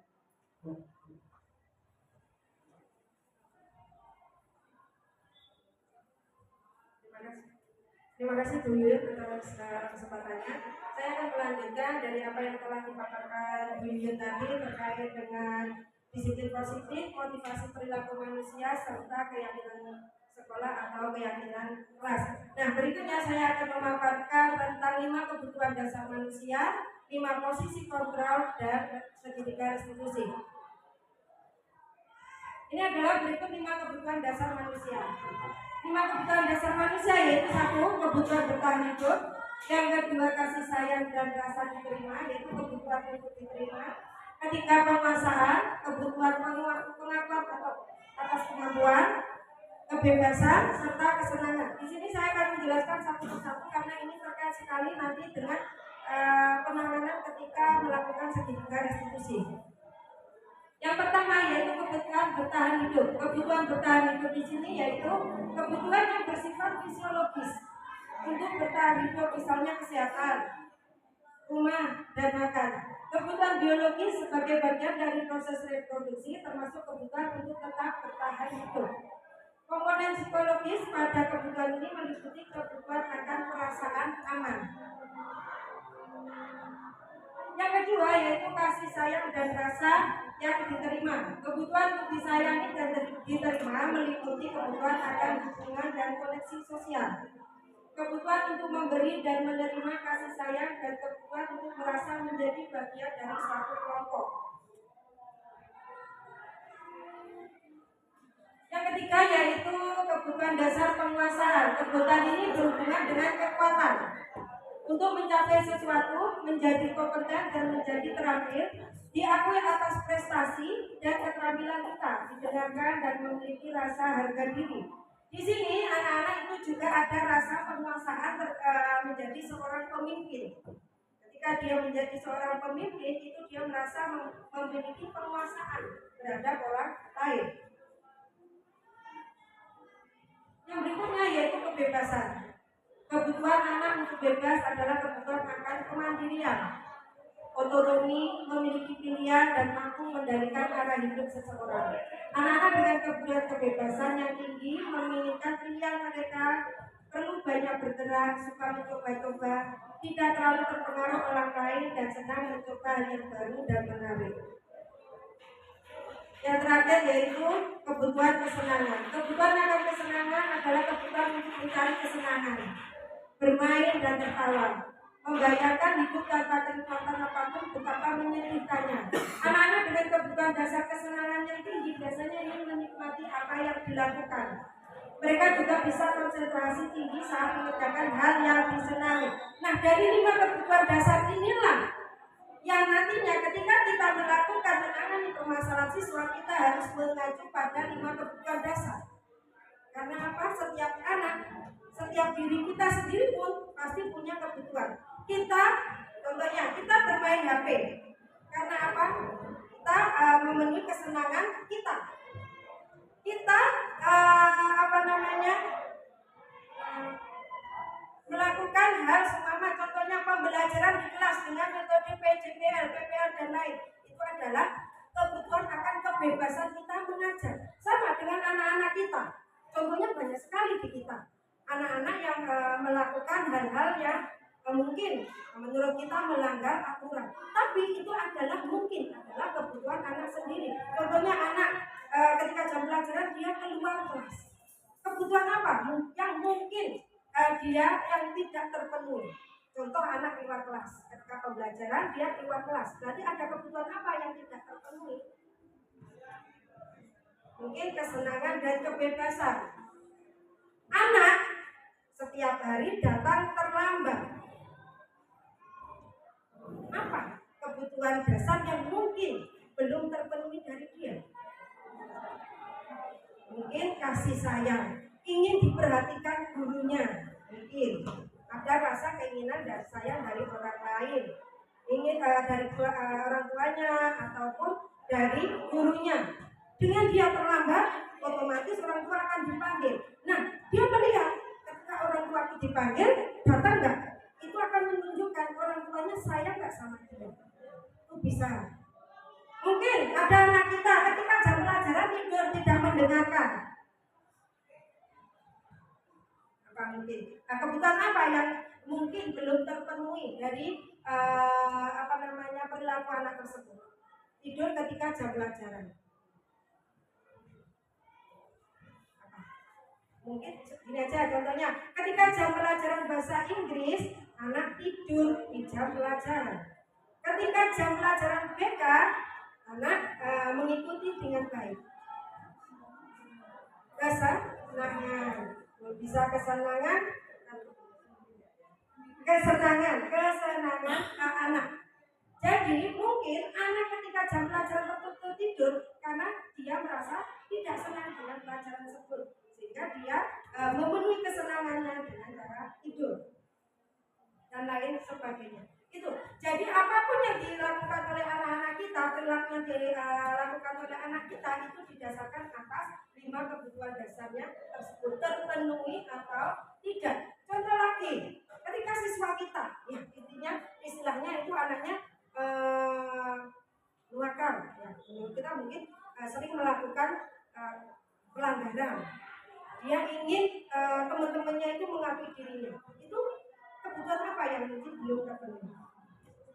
S1: Terima kasih Bu Yuyun atas kesempatannya. Saya akan melanjutkan dari apa yang telah dipaparkan Bu Yuyun tadi terkait dengan disiplin positif, motivasi perilaku manusia, serta keyakinan sekolah atau keyakinan kelas. Nah, berikutnya saya akan memaparkan tentang 5 kebutuhan dasar manusia, 5 posisi kontrol, dan segitiga restitusi. Ini adalah berikut 5 kebutuhan dasar manusia. 5 kebutuhan dasar manusia yaitu 1. Kebutuhan bertahan hidup. Yang kedua, kasih sayang dan rasa diterima, yaitu kebutuhan untuk diterima. Ketiga, penguasaan, kebutuhan pengakuan atas kemampuan, kebebasan, serta kesenangan. Di sini saya akan menjelaskan satu persatu karena ini terkait sekali nanti dengan penanganan ketika melakukan segitiga restitusi. Yang pertama yaitu kebutuhan bertahan hidup. Kebutuhan bertahan hidup di sini yaitu kebutuhan yang bersifat fisiologis untuk bertahan hidup, misalnya kesehatan, rumah, dan makan. Kebutuhan biologis sebagai bagian dari proses reproduksi, termasuk kebutuhan untuk tetap bertahan hidup. Komponen psikologis pada kebutuhan ini meliputi kebutuhan akan perasaan aman. Yang kedua yaitu kasih sayang dan rasa yang diterima. Kebutuhan untuk disayangi dan diterima meliputi kebutuhan akan hubungan dan koneksi sosial, kebutuhan untuk memberi dan menerima kasih sayang, dan kebutuhan untuk merasa menjadi bagian dari suatu kelompok. Yang ketiga yaitu kebutuhan dasar penguasaan. Kebutuhan ini berhubungan dengan kekuatan untuk mencapai sesuatu, menjadi kompeten dan menjadi terampil, diakui atas prestasi dan keterampilan kita, didengarkan dan memiliki rasa harga diri. Di sini anak-anak itu juga ada rasa penguasaan menjadi seorang pemimpin. Ketika dia menjadi seorang pemimpin, itu dia merasa memiliki penguasaan terhadap orang lain. Yang berikutnya yaitu kebebasan. Kebutuhan anak untuk bebas adalah kebutuhan akan kemandirian, otonomi, memiliki pilihan, dan mampu mengendalikan arah hidup seseorang. Anak-anak dengan kebutuhan kebebasan yang tinggi menginginkan pilihan mereka, perlu banyak bergerak, suka mencoba-coba, tidak terlalu terpengaruh orang lain, dan senang mencoba hal yang baru dan menarik. Yang terakhir yaitu kebutuhan kesenangan. Kebutuhan akan kesenangan adalah kebutuhan untuk mencari kesenangan, bermain dan tertawa, membayangkan hidup tanpa kenikmatan apapun betapa menyedihkannya. Anak-anak dengan kebutuhan dasar kesenangan yang tinggi biasanya ingin menikmati apa yang dilakukan. Mereka juga bisa konsentrasi tinggi saat mengerjakan hal yang disenangi. Nah, dari 5 kebutuhan dasar inilah yang nantinya ketika kita melakukan menangani permasalahan siswa, kita harus mengacu pada 5 kebutuhan dasar. Karena apa? Setiap anak, setiap diri kita sendiri pun pasti punya kebutuhan. Kita, contohnya, kita bermain HP. Karena apa? Kita memenuhi kesenangan kita. Kita melakukan hal seumpama contohnya pembelajaran di kelas dengan metode PJPL, PPL, dan lain. Itu adalah kebutuhan akan kebebasan kita mengajar. Sama dengan anak-anak kita. Contohnya banyak sekali di kita. Anak-anak yang melakukan hal-hal yang mungkin menurut kita melanggar aturan. Tapi itu adalah kebutuhan anak sendiri. Contohnya anak ketika jam pelajaran dia keluar kelas. Kebutuhan apa? Yang mungkin dia yang tidak terpenuhi. Contoh anak keluar kelas. Ketika pembelajaran dia keluar kelas. Berarti ada kebutuhan apa yang tidak terpenuhi? Mungkin kesenangan dan kebebasan. Anak setiap hari datang terlambat. Apa kebutuhan dasar yang mungkin belum terpenuhi dari dia? Mungkin kasih sayang, ingin diperhatikan gurunya, mungkin ada rasa keinginan dan sayang dari orang lain, ingin dari orang tuanya ataupun dari gurunya. Dengan dia terlambat, otomatis orang tua akan dipanggil. Nah, dia melihat ketika orang tua itu dipanggil, datang nggak? Itu akan menunjukkan orang tuanya sayang nggak sama dia. Itu bisa. Mungkin ada anak kita ketika jam pelajaran tidur tidak mendengarkan. Apa mungkin?
S5: Nah, kebutuhan apa yang mungkin belum terpenuhi dari perilaku anak tersebut? Tidur ketika jam pelajaran. Mungkin gini aja contohnya, ketika jam pelajaran bahasa Inggris, anak tidur di jam pelajaran. Ketika jam pelajaran BK, anak mengikuti dengan baik. Kesenangan, bisa kesenangan anak. Jadi mungkin anak ketika jam pelajaran tertentu tidur karena dia merasa tidak senang dengan pelajaran tersebut, sehingga dia memenuhi kesenangannya dengan cara tidur dan lain sebagainya. Itu. Jadi apapun yang dilakukan oleh anak-anak kita, perilaku yang dilakukan oleh anak kita itu didasarkan atas 5 kebutuhan dasarnya tersebut, terpenuhi atau tidak. Contoh lagi, ketika siswa kita, ya intinya istilahnya itu anaknya nakal, ya, kita mungkin sering melakukan pelanggaran. Dia ingin teman-temannya itu mengakui dirinya. Itu kebutuhan apa yang mungkin belum terpenuhi?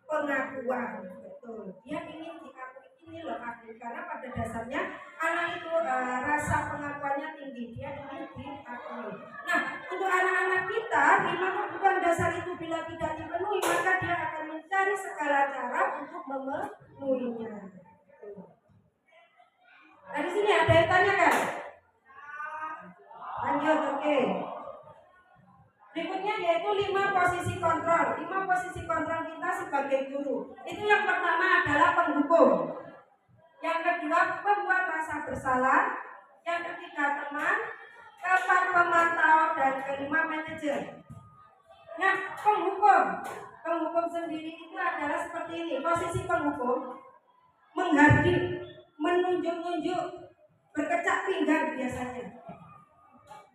S5: Pengakuan, betul. Dia ingin diakui, ini loh aku, karena pada dasarnya anak itu rasa pengakuannya tinggi, dia ingin diakui. Nah, untuk anak-anak kita, 5 kebutuhan dasar itu bila tidak dipenuhi, maka dia akan mencari segala cara untuk memenuhinya. Nah, di sini ada yang tanya kan? Lanjut, oke. Berikutnya yaitu 5 posisi kontrol. 5 posisi kontrol kita sebagai guru. Itu yang pertama adalah penghukum. Yang kedua, pembuat rasa bersalah. Yang ketiga, teman. Keempat, pemantau. Dan kelima, manajer. Nah, penghukum. Penghukum sendiri itu adalah seperti ini. Posisi penghukum menghardik, menunjuk-nunjuk, berkecak pinggang biasanya.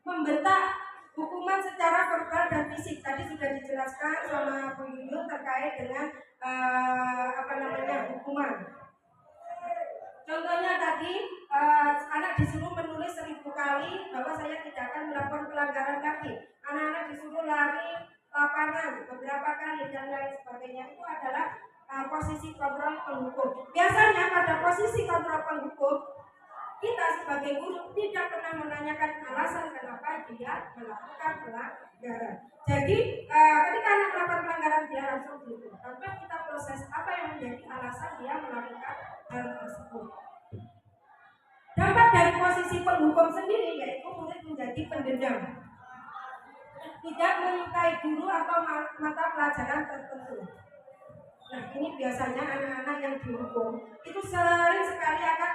S5: Membentak hukuman secara verbal dan fisik. Tadi sudah dijelaskan sama Bu Yuyun terkait dengan hukuman. Contohnya tadi anak disuruh menulis 1000 kali bahwa saya tidak akan melakukan pelanggaran lagi. Anak-anak disuruh lari lapangan beberapa kali dan lain sebagainya. Itu adalah posisi kontrol penghukum. Biasanya pada posisi kontrol penghukum, kita sebagai guru tidak pernah menanyakan alasan kenapa dia melakukan pelanggaran. Jadi ketika anak melakukan pelanggaran, dia langsung dihukum tanpa kita proses apa yang menjadi alasan dia melakukan hal tersebut. Dampak dari posisi penghukum sendiri yaitu murid menjadi pendendam, tidak menyukai guru atau mata pelajaran tertentu. Nah, ini biasanya anak-anak yang dihukum itu sering sekali akan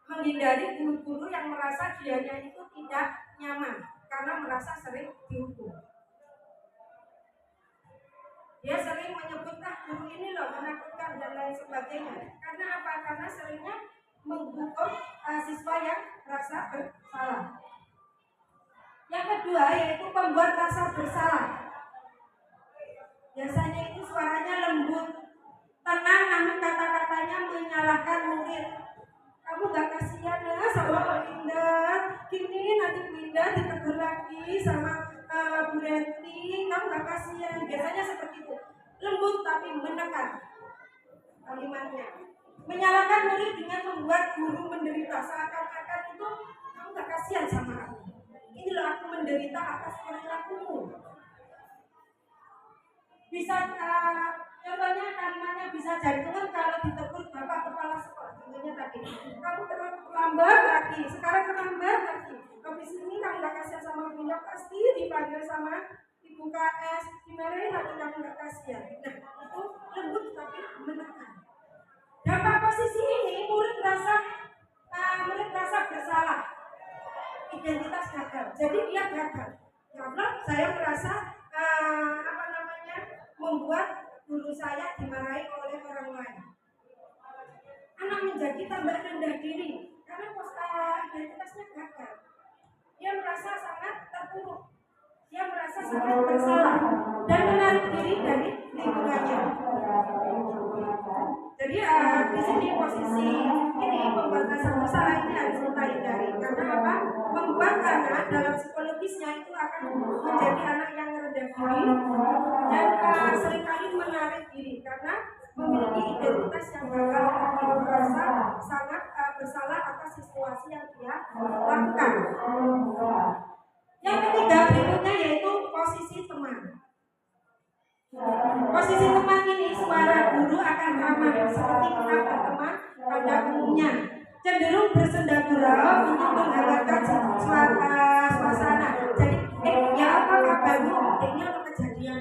S5: menghindari guru-guru yang merasa dianya itu tidak nyaman karena merasa sering dihukum. Dia sering menyebut, guru ini loh menakutkan dan lain sebagainya. Karena apa? Karena seringnya menghukum siswa yang merasa bersalah. Yang kedua yaitu pembuat rasa bersalah. Biasanya itu suaranya lembut, tenang, namun kata-katanya menyalahkan murid. Kamu gak kasihan ya sama Pak Linda, gini nanti Bu Linda ditegur lagi sama Bu Renti, kamu gak kasihan. Biasanya seperti itu, lembut tapi menekan kalimatnya. Menyalahkan murid dengan membuat guru menderita, seakan-akan itu kamu gak kasihan sama aku. Ini loh aku menderita atas perilakumu. Bisa contohnya kalimatnya bisa jantungan kalau ditegur bapak kepala sekolah. Contohnya tadi, kamu terlambat lagi, sekarang terlambat lagi. Habis ini kamu gak kasihan sama bunda, pasti dipanggil sama ibu KS, dimarahin lagi kamu gak kasihan. Nah, itu lembut tapi menekan. Dampak posisi ini murid merasa bersalah, identitas gagal. Jadi dia gagal. Karena saya merasa membuat guru saya dimarahi oleh orang lain. Anak menjadi tambah rendah diri karena identitasnya gagal. Dia merasa sangat terpuruk, dia merasa sangat bersalah dan menarik diri dari lingkungannya. Jadi di sini posisi ini membuat rasa bersalah ini harus kita hindari. Karena apa? Membuat anak dalam psikologi psikologisnya itu akan menjadi anak yang rendah diri dan seringkali menarik diri karena memiliki identitas yang bakal merasa sangat bersalah atas situasi yang dia lakukan. Yang ketiga berikutnya yaitu posisi teman. Posisi teman ini suara guru akan ramah seperti kita berteman pada umumnya, cenderung bersenda gurau untuk menghangatkan suasana. Jadi, ya apa kabarmu? Ini apa kejadian?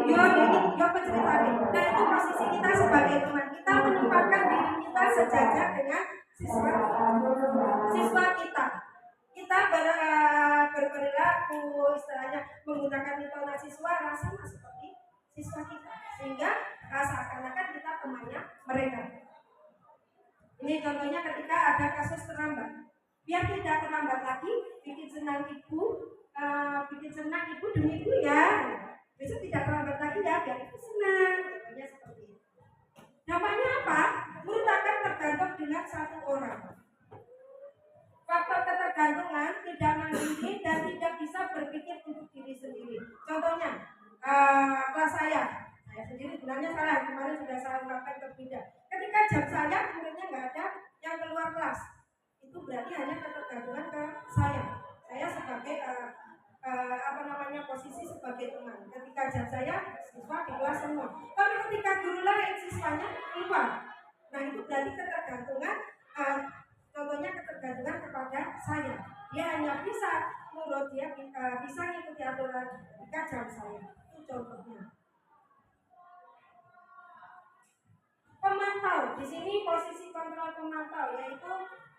S5: Iya, ini apa ceritanya? Nah itu posisi kita sebagai teman. Kita menempatkan diri kita sejajar dengan siswa kita. Kita berperilaku istilahnya menggunakan intonasi suara sama seperti siswa kita, sehingga seakan-akan kita temannya mereka. Ini contohnya ketika ada kasus terlambat, biar tidak terlambat lagi, bikin senang ibu demi ibu ya, besok tidak terlambat lagi ya, biar ibu senang, contohnya seperti itu. Dampaknya apa? Murid akan tergantung dengan satu orang. Faktor ketergantungan tidak mandiri dan tidak bisa berpikir untuk diri sendiri. Contohnya, kelas saya sendiri sebenarnya salah, kemarin sudah saya ungkapkan ke Bida. Ketika jam saya, muridnya nggak ada yang keluar kelas, itu berarti hanya ketergantungan ke saya. Saya sebagai posisi sebagai teman. Ketika jam saya, siswa di kelas semua. Tapi ketika guru lain, siswanya keluar. Nah itu berarti ketergantungan. Contohnya ketergantungan kepada saya. Dia hanya bisa menurut dia bisa mengikuti aturan ketika jam saya. Itu contohnya. Pemantau. Di sini posisi kontrol pemantau yaitu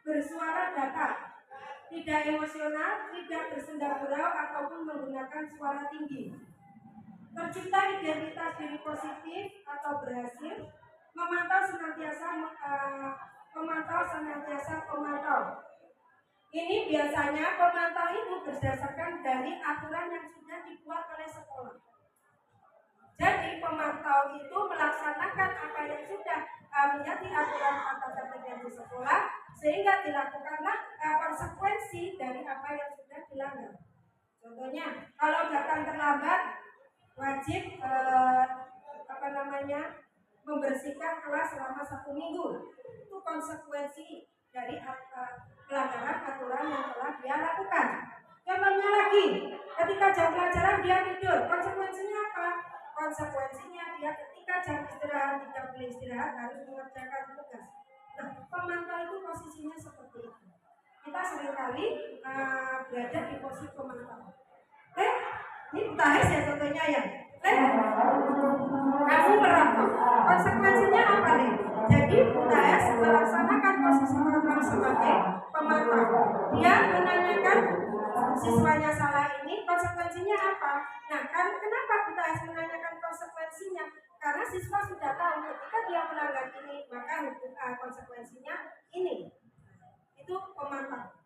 S5: bersuara datar, tidak emosional, tidak bersenda gurau ataupun menggunakan suara tinggi. Tercipta identitas diri positif atau berhasil. Memantau senantiasa pemantau. Ini biasanya pemantau itu berdasarkan dari aturan yang sudah dibuat oleh sekolah. Jadi pemantau itu melaksanakan apa yang sudah menjadi aturan tata tertib di sekolah, sehingga dilakukanlah konsekuensi dari apa yang sudah dilanggar. Contohnya, kalau datang terlambat, wajib membersihkan kelas selama 1 minggu. Itu konsekuensi dari pelanggaran aturan yang telah dia lakukan. Contohnya lagi, ketika jam pelajaran dia tidur, konsekuensinya apa? Konsekuensinya dia ketika jam istirahat tidak boleh istirahat, harus mengerjakan tugas. Nah, pemantau itu posisinya seperti itu. Kita seringkali berada di posisi pemantau. Ini UTHS ya contohnya ya. Kamu merokok, konsekuensinya apa nih? Jadi UTHS melaksanakan posisi kontrol sebagai pemantau. Dia menanyakan siswanya salah ini, konsekuensinya apa? Nah, kan kenapa UTHS menanyakan konsekuensinya? Karena siswa sudah tahu ketika dia melanggar ini, maka konsekuensinya ini. Itu pemantau.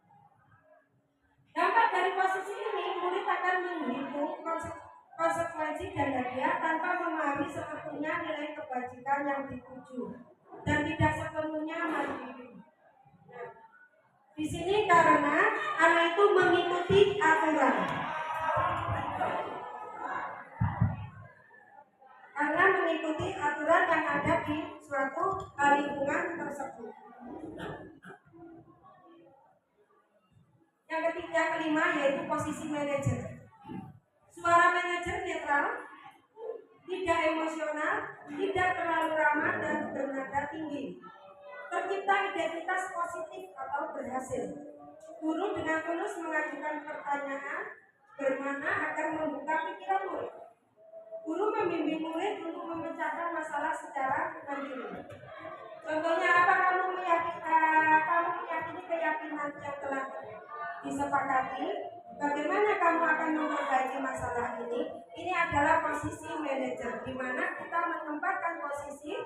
S5: Dampak dari posisi ini, murid akan menghitung konsekuensi dan hadiah tanpa memahami sepenuhnya nilai kebajikan yang dituju dan tidak sepenuhnya mandiri. Nah, di sini karena anak itu mengikuti aturan. Karena mengikuti aturan yang ada di suatu lingkungan tersebut. Yang ketiga, kelima yaitu posisi manajer. Suara manajer netral, tidak emosional, tidak terlalu ramah dan bernada tinggi. Tercipta identitas positif atau berhasil. Guru dengan tulus mengajukan pertanyaan bermana agar membuka pikiran murid. Guru membimbing murid untuk memecahkan masalah secara mandiri. Contohnya apa? Kamu meyakini keyakinan yang telah disepakati. Bagaimana kamu akan memperbaiki masalah ini? Ini adalah posisi manajer, di mana kita menempatkan posisi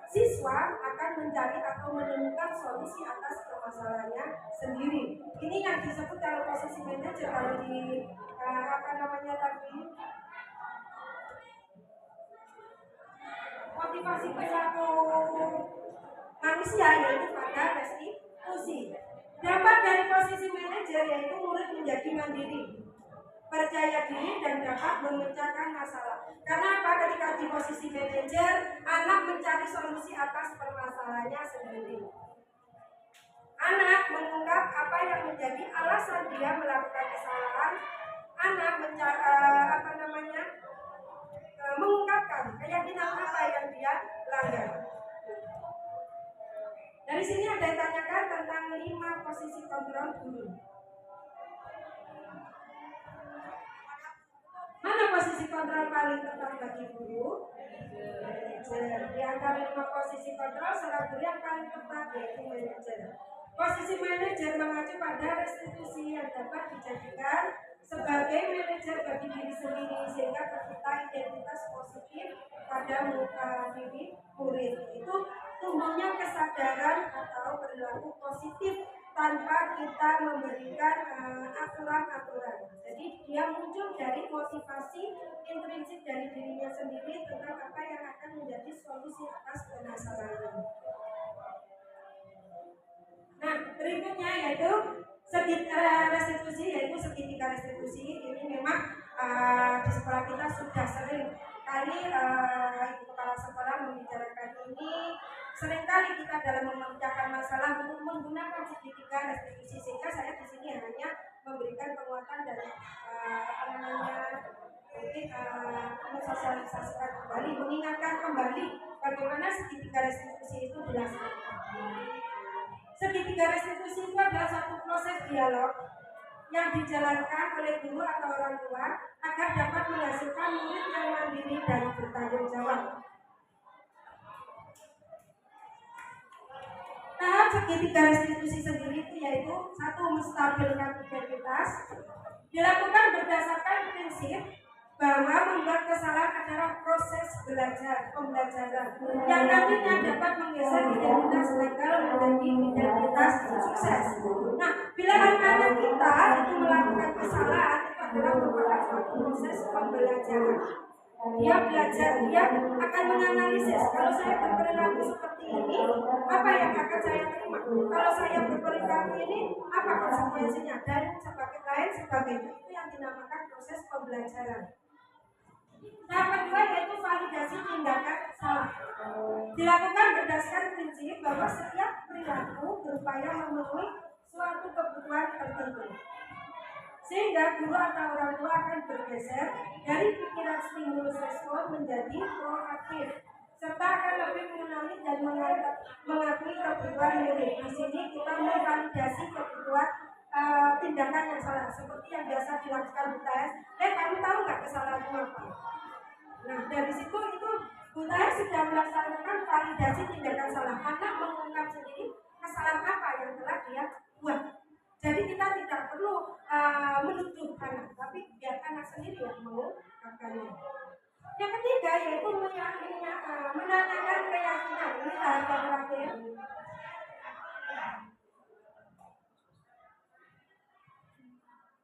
S5: siswa akan mencari atau menemukan solusi atas permasalahannya sendiri. Ini yang disebut kalau posisi manajer. Kalau di motivasi perilaku manusia, yaitu pada restitusi. Dampak dari posisi manajer manajer yaitu murid menjadi mandiri, percaya diri dan dapat memecahkan masalah. Karena apa? Ketika di posisi manajer, anak mencari solusi atas permasalahannya sendiri. Anak mengungkap apa yang menjadi alasan dia melakukan kesalahan. Anak mengungkapkan keyakinan apa yang dia langgar. Dari sini ada yang tanyakan tentang 5 posisi kontrol guru. Mana posisi kontrol paling tepat bagi guru? Manajer. Di antara 5 posisi kontrol, seorang guru yang paling tepat yaitu manajer. Posisi manajer mengacu pada restitusi yang dapat dijadikan sebagai manajer bagi diri sendiri sehingga tercipta identitas positif pada diri murid. Itu tumbuhnya kesadaran atau perilaku positif tanpa kita memberikan aturan-aturan. Jadi dia muncul dari motivasi intrinsik dari dirinya sendiri tentang apa yang akan menjadi solusi atas permasalahan. Nah, berikutnya yaitu restitusi, yaitu segitiga restitusi. Ini memang di sekolah kita sudah sering kali Ibu Kepala Sekolah membicarakan ini. Seringkali kita dalam memecahkan masalah untuk menggunakan segitiga restitusi, sehingga saya di sini hanya memberikan penguatan dan mensosialisasikan kembali, mengingatkan kembali bagaimana segitiga restitusi itu dilaksanakan. Segitiga restitusi itu adalah satu proses dialog yang dijalankan oleh guru atau orang tua agar dapat menghasilkan murid yang mandiri dan bertanggung jawab. Tahap segitiga restitusi sendiri itu yaitu 1. Menstabilkan identitas, dilakukan berdasarkan prinsip bahwa membuat kesalahan adalah proses pembelajaran yang nantinya dapat menggeser identitas gagal menjadi identitas sukses. Nah, bila anak-anak kita itu melakukan kesalahan, itu adalah merupakan suatu proses pembelajaran. Dia belajar, dia akan menganalisis, kalau saya berperilaku seperti ini, apa yang akan saya terima? Kalau saya berperilaku ini, apa konsekuensinya? Dan sebagainya. Itu yang dinamakan proses pembelajaran. Tahap kedua yaitu validasi tindakan salah. Dilakukan berdasarkan prinsip bahwa setiap perilaku berupaya memenuhi suatu kebutuhan tertentu. Sehingga guru atau orang tua akan bergeser dari pikiran stimulus respon menjadi proaktif, serta akan lebih mengenali dan mengakui kebutuhan murid. Di sini kita memvalidasi kebutuhan tindakan yang salah, seperti yang biasa dilakukan Bu Taes. Kamu tahu nggak kesalahanmu apa? Nah, dari situ itu Bu Taes sudah melaksanakan validasi tindakan salah. Anak mengungkap sendiri kesalahan apa yang telah dia buat. Jadi kita tidak perlu menuduh anak, tapi biar anak sendiri yang mengungkapkannya. Yang ketiga yaitu menanyakan keyakinan. Ini tahap yang terakhir.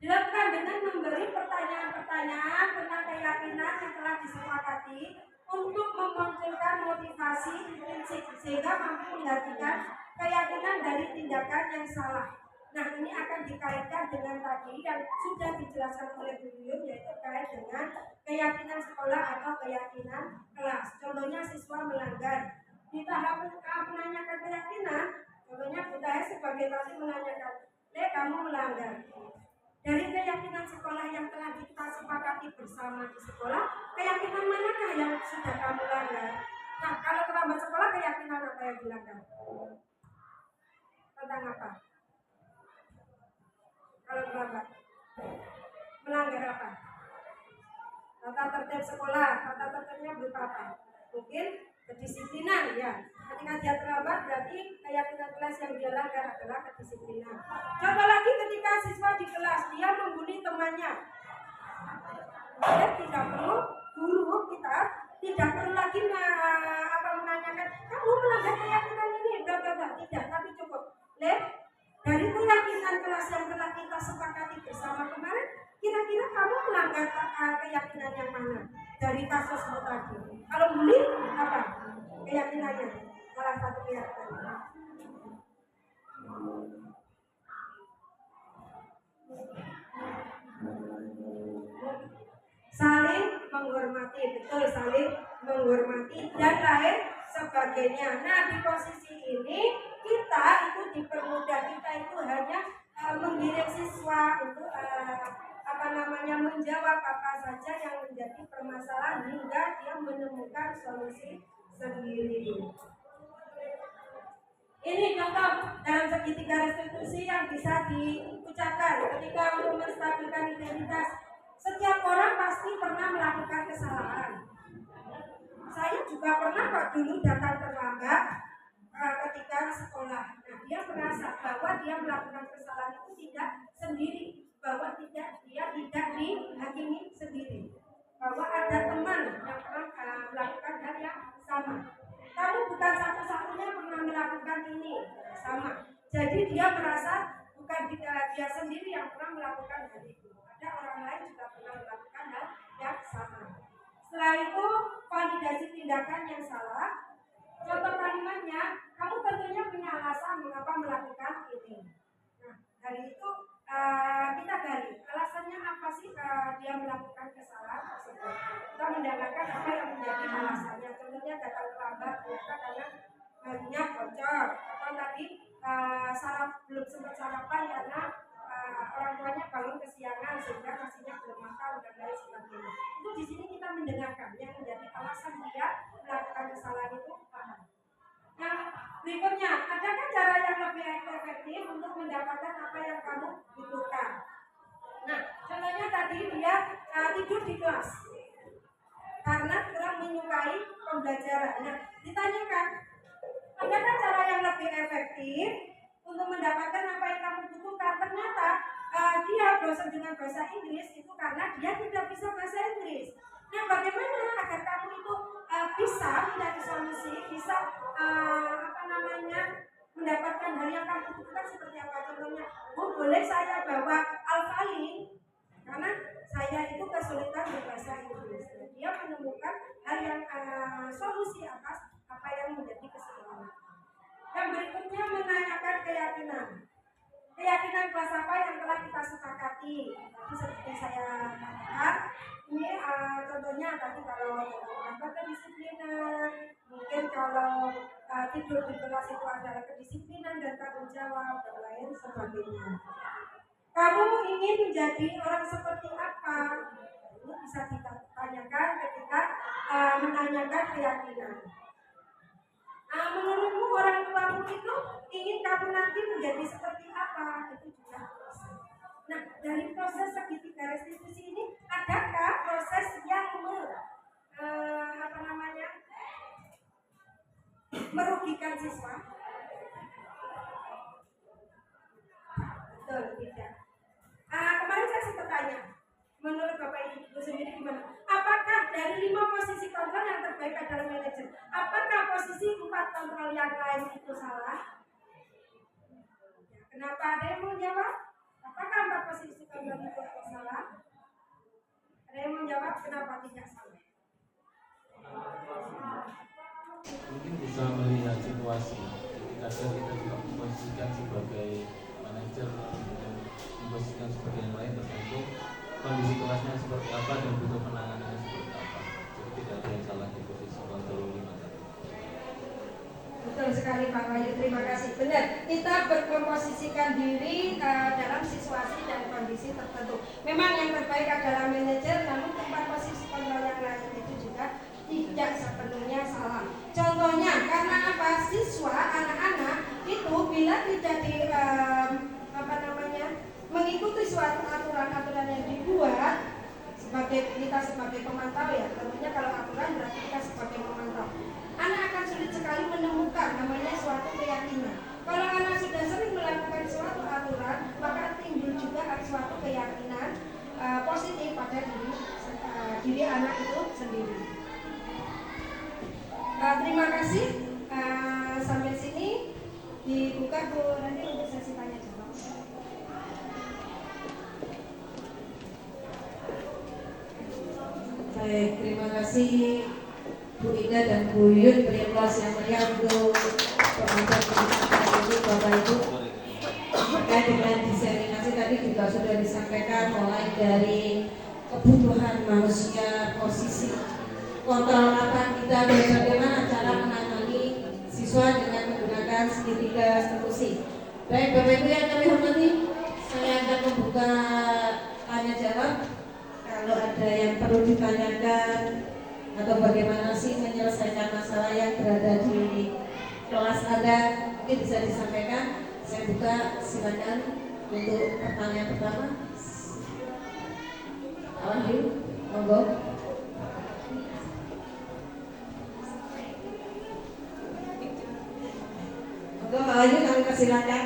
S5: Dilakukan dengan memberi pertanyaan-pertanyaan tentang keyakinan yang telah disepakati untuk memunculkan motivasi intrinsik sehingga mampu menggantikan keyakinan dari tindakan yang salah. Nah, ini akan dikaitkan dengan tadi yang sudah dijelaskan oleh Bu Yuyun, yaitu terkait dengan keyakinan sekolah atau keyakinan kelas. Contohnya siswa melanggar. Di tahap menanyakan keyakinan, contohnya Bu Taes sebagai tadi menanyakan, kamu melanggar. Dari keyakinan sekolah yang telah kita sepakati bersama di sekolah, keyakinan manakah yang sudah kamu langgar? Nah, kalau terlambat sekolah, keyakinan apa yang dilanggar? Tentang apa? Kalau terlambat, melanggar apa? Tata tertib sekolah, tata tertibnya berupa apa? Mungkin kedisiplinan, ya. Ketika dia terlambat, berarti keyakinan kelas yang dia langgar adalah kedisiplinan. Contoh lagi ketika siswa di kelas, dia membuli temannya. Dia tidak perlu, guru kita tidak perlu lagi menanyakan, kamu melanggar keyakinan ini, tidak, tapi cukup. Dari keyakinan kelas yang telah kita sepakati bersama kemarin, kira-kira kamu melanggar keyakinan yang mana dari kasus tadi? Kalau bully apa keyakinannya? Salah satu keyakinan. menghormati, betul, saling menghormati dan lain sebagainya. Nah, di posisi ini kita itu dipermudah, kita itu hanya mengirim siswa untuk menjawab apa saja yang menjadi permasalahan hingga dia menemukan solusi sendiri. Ini contoh dalam segitiga restitusi yang bisa diucapkan ketika untuk menstabilkan identitas. Setiap orang pasti pernah melakukan kesalahan. Saya juga pernah kok dulu datang terlambat ketika sekolah. Nah, dia merasa bahwa dia melakukan kesalahan itu tidak sendiri, bahwa dia tidak dihakimi sendiri, bahwa ada teman yang pernah melakukan hal yang sama. Kamu bukan satu-satunya pernah melakukan ini, sama. Jadi dia merasa bukan dia sendiri yang pernah melakukan hal itu. Ada orang lain juga pernah melakukan hal yang sama. Setelah itu validasi tindakan yang salah. Contoh kalimatnya, kamu tentunya punya alasan mengapa melakukan ini. Nah, dari itu kita gali alasannya apa sih dia melakukan kesalahan tersebut. Kita mendapatkan apa yang menjadi alasannya. Contohnya datang terlambat ternyata karena bajunya bocor, atau tadi belum sempat sarapan karena orang tuanya bangun kesiangan sehingga nasinya belum matang dan lain sebagainya. Itu di sini kita mendengarkan yang menjadi alasan dia melakukan kesalahan itu paham. Nah, berikutnya, adakah cara yang lebih efektif untuk mendapatkan apa yang kamu butuhkan? Nah, contohnya tadi dia tidur di kelas karena kurang menyukai pembelajaran. Nah, ditanyakan, adakah cara yang lebih efektif untuk mendapatkan apa yang kamu butuhkan? Ternyata dia bosan dengan bahasa Inggris itu karena dia tidak bisa bahasa Inggris. Nah, bagaimana agar kamu itu bisa mencari solusi, bisa mendapatkan hal yang kamu butuhkan seperti apa? Contohnya, boleh saya bawa Alfalin karena saya itu kesulitan berbahasa Inggris. Dia menemukan hal yang solusi atas apa yang menjadi kesalahan. Yang berikutnya menanyakan keyakinan. Keyakinan kelas apa yang telah kita sepakati? Tadi seperti saya katakan, ini contohnya tadi kalau kedisiplinan, mungkin kalau tidur di kelas itu adalah kedisiplinan dan tanggung jawab dan lain sebagainya. Kamu ingin menjadi orang seperti apa? Ini bisa ditanyakan ketika menanyakan keyakinan. Menurutmu orang tuamu itu ingin kamu nanti menjadi seperti apa? Itu juga bisa. Nah, dari proses segitiga restitusi ini, adakah proses yang merugikan siswa? Betul, tidak. Kemarin saya sempat tanya, menurut Bapak Ibu sendiri gimana? Apakah dari 5 posisi kontrol yang terbaik adalah manajer? Apakah posisi 4 kontrol yang lain itu salah? Kenapa ada yang mau jawab? Apakah 4 posisi kontrol itu salah? Ada yang mau jawab kenapa tidak salah?
S6: Mungkin bisa melihat situasi. Kadang kita juga memposisikan sebagai manajer dan memposisikan sebagai yang lain tergantung kondisi kelasnya seperti apa dan butuh penanganannya seperti apa. Jadi tidak ada yang salah di posisi kontrol 5 tadi.
S5: Betul sekali Pak Wahyu, terima kasih. Benar, kita berkomposisikan diri dalam situasi dan kondisi tertentu. Memang yang terbaik adalah manajer, namun tempat posisi kontrol yang lain itu juga tidak sepenuhnya salah. Contohnya, karena apa? Siswa, anak-anak itu bila tidak mengikuti suatu aturan-aturan yang dibuat kita sebagai pemantau ya. Tentunya kalau aturan berarti kita sebagai pemantau. Anak akan sulit sekali menemukan namanya suatu keyakinan. Kalau anak sudah sering melakukan suatu aturan, maka timbul juga suatu keyakinan positif pada diri anak itu sendiri. Terima kasih. Sampai sini dibuka Bu nanti untuk sesi tanya jawab.
S1: Baik, terima kasih Bu Ida dan Bu Yun. Beri aplaus yang meriah untuk pengajar Ibu, Bapak Ibu. Terkait dengan diseminasi tadi juga sudah disampaikan mulai dari kebutuhan manusia, posisi kontrol apa kita dan bagaimana cara menangani siswa dengan menggunakan segitiga restitusi. Baik Bapak Ibu yang kami hormati, saya akan membuka tanya jawab. Kalau ada yang perlu ditanyakan atau bagaimana sih menyelesaikan masalah yang berada di kelas Anda, mungkin bisa disampaikan. Saya buka, silakan untuk pertanyaan pertama. Wahyu, monggo. Monggo Pak Wahyu, kami persilakan.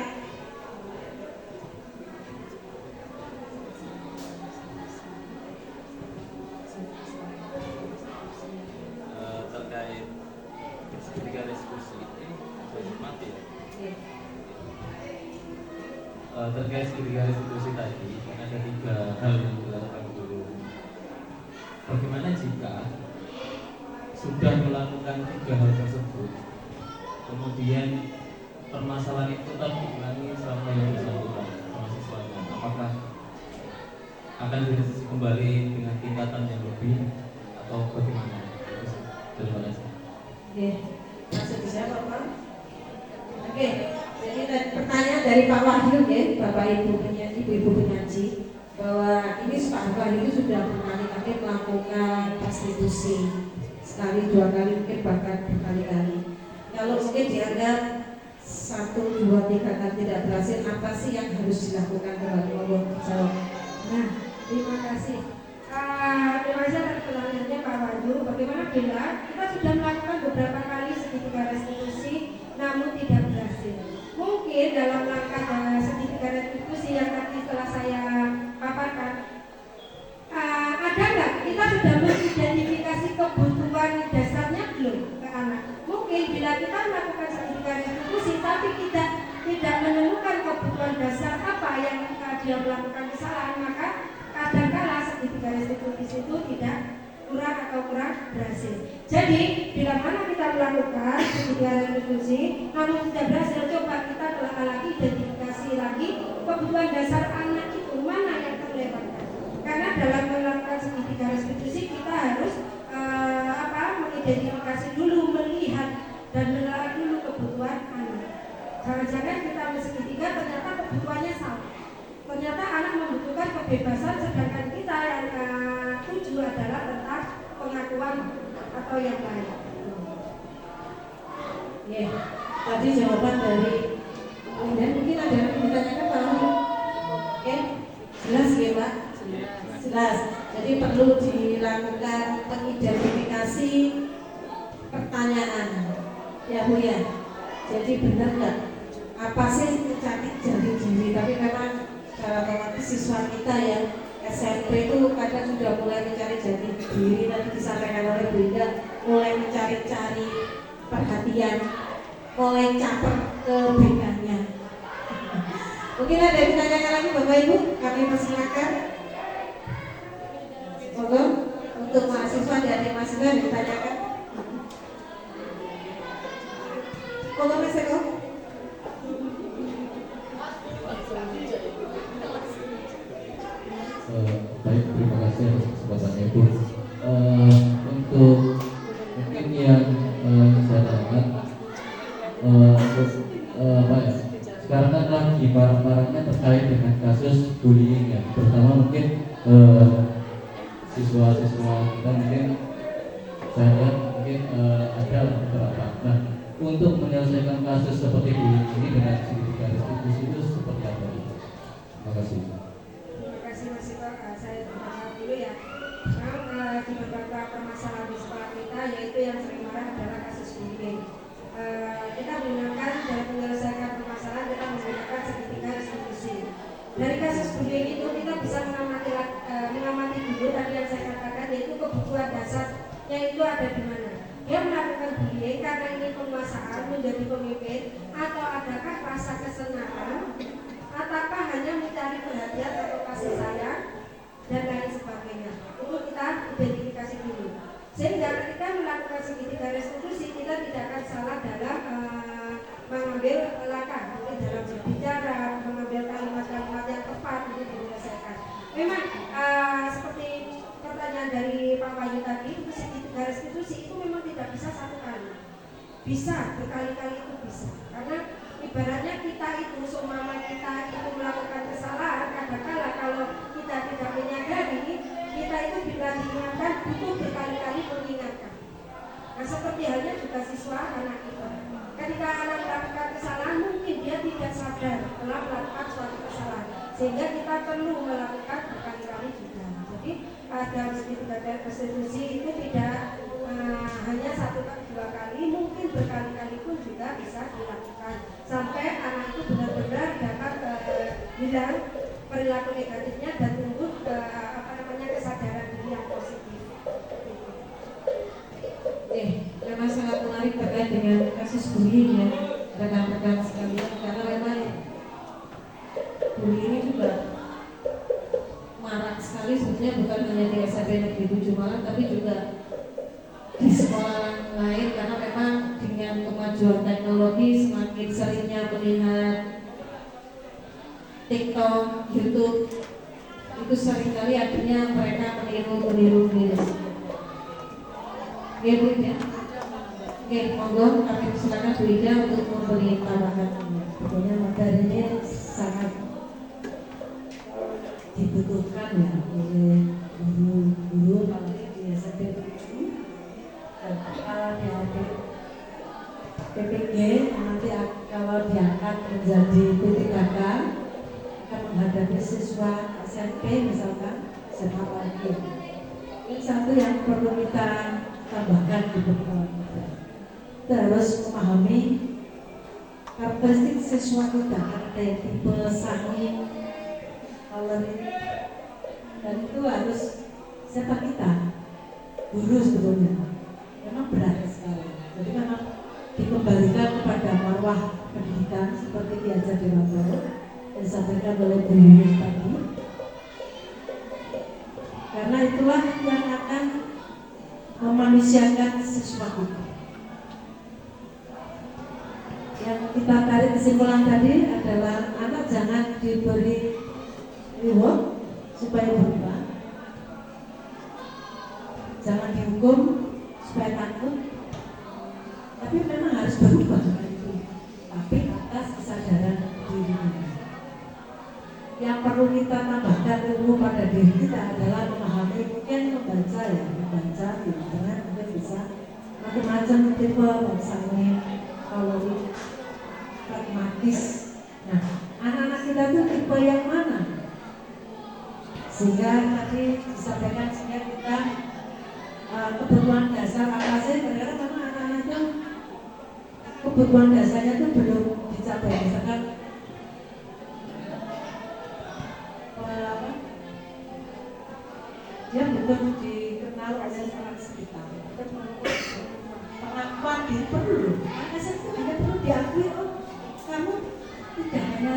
S6: Terkait segitiga restitusi mati ya. Terkait segitiga restitusi tadi ada 3 hal yang dilakukan dulu. Bagaimana jika sudah melakukan 3 hal tersebut, kemudian permasalahan itu tetap diulangi selama yang bersangkutan sama siswanya? Apakah akan direstitusi kembali dengan tingkatan yang lebih atau bagaimana? Terima kasih.
S1: Oke, masuk bisa Pak? Oke, jadi pertanyaan dari Pak Wahyu ya, Bapak Ibu penyanyi, Ibu penyaji, bahwa ini Pak Wahyu sudah berkali-kali melakukan restitusi, sekali, 2 kali, mungkin bahkan berkali-kali. Kalau mungkin dianggap 1, 2, 3 kali tidak berhasil, apa sih yang harus dilakukan kembali? Monggo jawab.
S5: Nah, terima kasih. Terima kasih atas pertanyaannya Pak Wahyu. Bagaimana bila kita sudah melakukan beberapa kali segitiga restitusi namun tidak berhasil? Mungkin dalam langkah segitiga restitusi yang tadi setelah saya paparkan, ada nggak kita sudah mengidentifikasi kebutuhan dasarnya belum ke anak? Mungkin bila kita melakukan segitiga restitusi tapi tidak menemukan kebutuhan dasar apa yang dia melakukan kesalahan, maka kadangkala segitiga restitusi itu tidak kurang berhasil. Jadi bila mana kita melakukan segitiga restitusi namun tidak berhasil, coba kita telah lagi identifikasi lagi kebutuhan dasar anak itu mana yang terlewatkan. Karena dalam melakukan segitiga restitusi kita harus mengidentifikasi dulu, melihat dan menelaah dulu kebutuhan anak. Jangan-jangan kita segitiga ternyata kebutuhannya sama. Ternyata anak membutuhkan kebebasan, sedangkan kita yang tuju adalah tentang pengakuan atau yang lain.
S1: Ya, tadi jawaban dari dan mungkin ada yang ditanyakan Pak Wahyu. Oke, jelas ya Pak? Jelas. Jadi perlu dilakukan pengidentifikasi pertanyaan, ya Bu ya. Jadi benar nggak? Apa sih mencari jati diri? Tapi memang kalau siswa kita yang SMP itu kadang sudah mulai mencari jati diri, tadi disampaikan oleh Bu Ida, mulai mencari-cari perhatian, mulai caper ke bedanya. Mungkin ada yang ditanyakan lagi Bapak Ibu, kami persilakan. Monggo untuk mahasiswa dan mahasiswa ditanyakan. Monggo Mas Eko.
S6: Baik, terima kasih atas kesempatannya Bu. Untuk mungkin yang saya tanyakan, sekarang kan lagi marak-maraknya terkait dengan kasus bullying ya. Pertama mungkin siswa-siswa kita mungkin saya lihat mungkin ada beberapa. Nah, untuk menyelesaikan kasus seperti bullying ini dengan segitiga restitusi itu seperti apa? Terima kasih.
S5: Saya bertanya dulu ya. Di beberapa permasalahan di sekolah kita, yaitu yang sering marah adalah kasus bullying. Kita menggunakan dalam menyelesaikan permasalahan, kita menggunakan segitiga restitusi. Dari kasus bullying itu kita bisa mengamati dulu tadi yang saya katakan, yaitu kebutuhan dasarnya itu ada di mana. Dia melakukan bullying karena ingin penguasaan, menjadi pemimpin, atau adakah rasa kesenangan, ataukah hanya mencari perhatian atau kasih sayang dan lain sebagainya. Itu kita identifikasi dulu. Sehingga ketika melakukan segitiga restitusi, kita tidak akan salah dalam mengambil langkah, mungkin dalam berbicara, mengambil kalimat-kalimat yang tepat untuk diselesaikan. Memang seperti tadi untuk segitiga restitusi itu memang tidak bisa satu kali, bisa berkali-kali itu bisa, karena ibaratnya kita itu seumpama kita itu melakukan kesalahan, kadang-kala kalau kita tidak menyadari, kita itu bila diingatkan butuh berkali-kali mengingatkan. Nah seperti halnya juga siswa anak kita, ketika anak melakukan kesalahan mungkin dia tidak sadar telah melakukan suatu kesalahan, sehingga kita perlu melakukan berkali-kali juga. Jadi ada segitiga restitusi itu tidak hanya 1 kali 2 kali, mungkin berkali-kali pun juga bisa dilakukan sampai anak itu benar-benar dapat hilang perilaku negatifnya dan tumbuh kesadaran diri yang positif.
S1: Memang sangat menarik terkait dengan kasus bullying ya rekan-rekan sekalian, karena memang bullying ini juga marak sekali sebetulnya, bukan hanya di SMP Negeri 7 Malang tapi juga di sekolah lain, karena memang dengan kemajuan teknologi semakin seringnya melihat TikTok, YouTube, itu seringkali akhirnya mereka meniru diri. Oke Bu ya. Oke, monggo kami silakan Bu Ida untuk memberi tambahan.
S7: Pokoknya materi ini sangat dibutuhkan ya oleh guru-guru apalagi di SMP dan kepala adik PPG nanti kalau diangkat menjadi P3K akan menghadapi siswa SMP misalkan SMA lagi. Ini satu yang perlu kita tambahkan di pertemuan kita. Terus memahami karakteristik siswa kita, ada yang tipe sangi, kolerik, dan itu harus siapa kita, guru sebetulnya. Memang berat sekali. Jadi memang dikembalikan kepada marwah pendidikan seperti diajar di Dewanto yang disampaikan oleh Bu Yunus tadi. Karena itulah yang akan memanusiakan siswa kita. Yang kita tarik kesimpulan tadi adalah anak jangan diberi reward supaya berubah, jangan dihukum supaya takut, tapi memang harus berubah itu, tapi atas kesadaran dirinya. Yang perlu kita tambahkan ilmu pada diri kita adalah memahami, mungkin membaca di internet mungkin bisa macam-macam tipe bangsanya, kalori, pragmatis. Nah, anak-anak kita itu tipe yang mana? Sehingga tadi disampaikan sehingga kita kebutuhan dasar apa sih? Karena memang anak-anak itu kebutuhan dasarnya itu belum dicapai. Misalkan dia butuh dikenal oleh orang sekitar. Pengakuan diri perlu. Anak saya itu hanya perlu diakui, oh kamu tidak hanya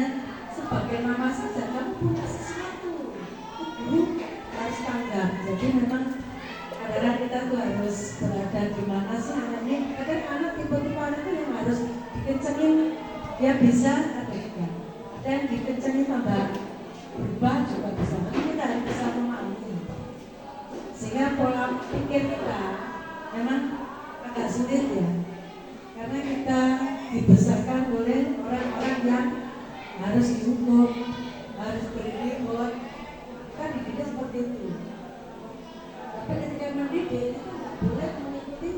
S7: sebagai mama saja, kamu punya sesuatu. Guru harus tanggap. Jadi memang kadang-kadang kita tuh harus berada di mana sih anak ini. Kadang anak tipe-tipe anak itu yang harus dikencengin, dia bisa ada juga. Ada yang dikencengin tambah berubah juga bisa. Tapi kita harus bisa memahami. Sehingga pola pikir kita memang agak sulit ya. Karena kita dibesarkan oleh orang-orang yang harus dihukum, harus beri reward. Kan dididik seperti itu. Tapi ketika mendidik itu tidak boleh mengikuti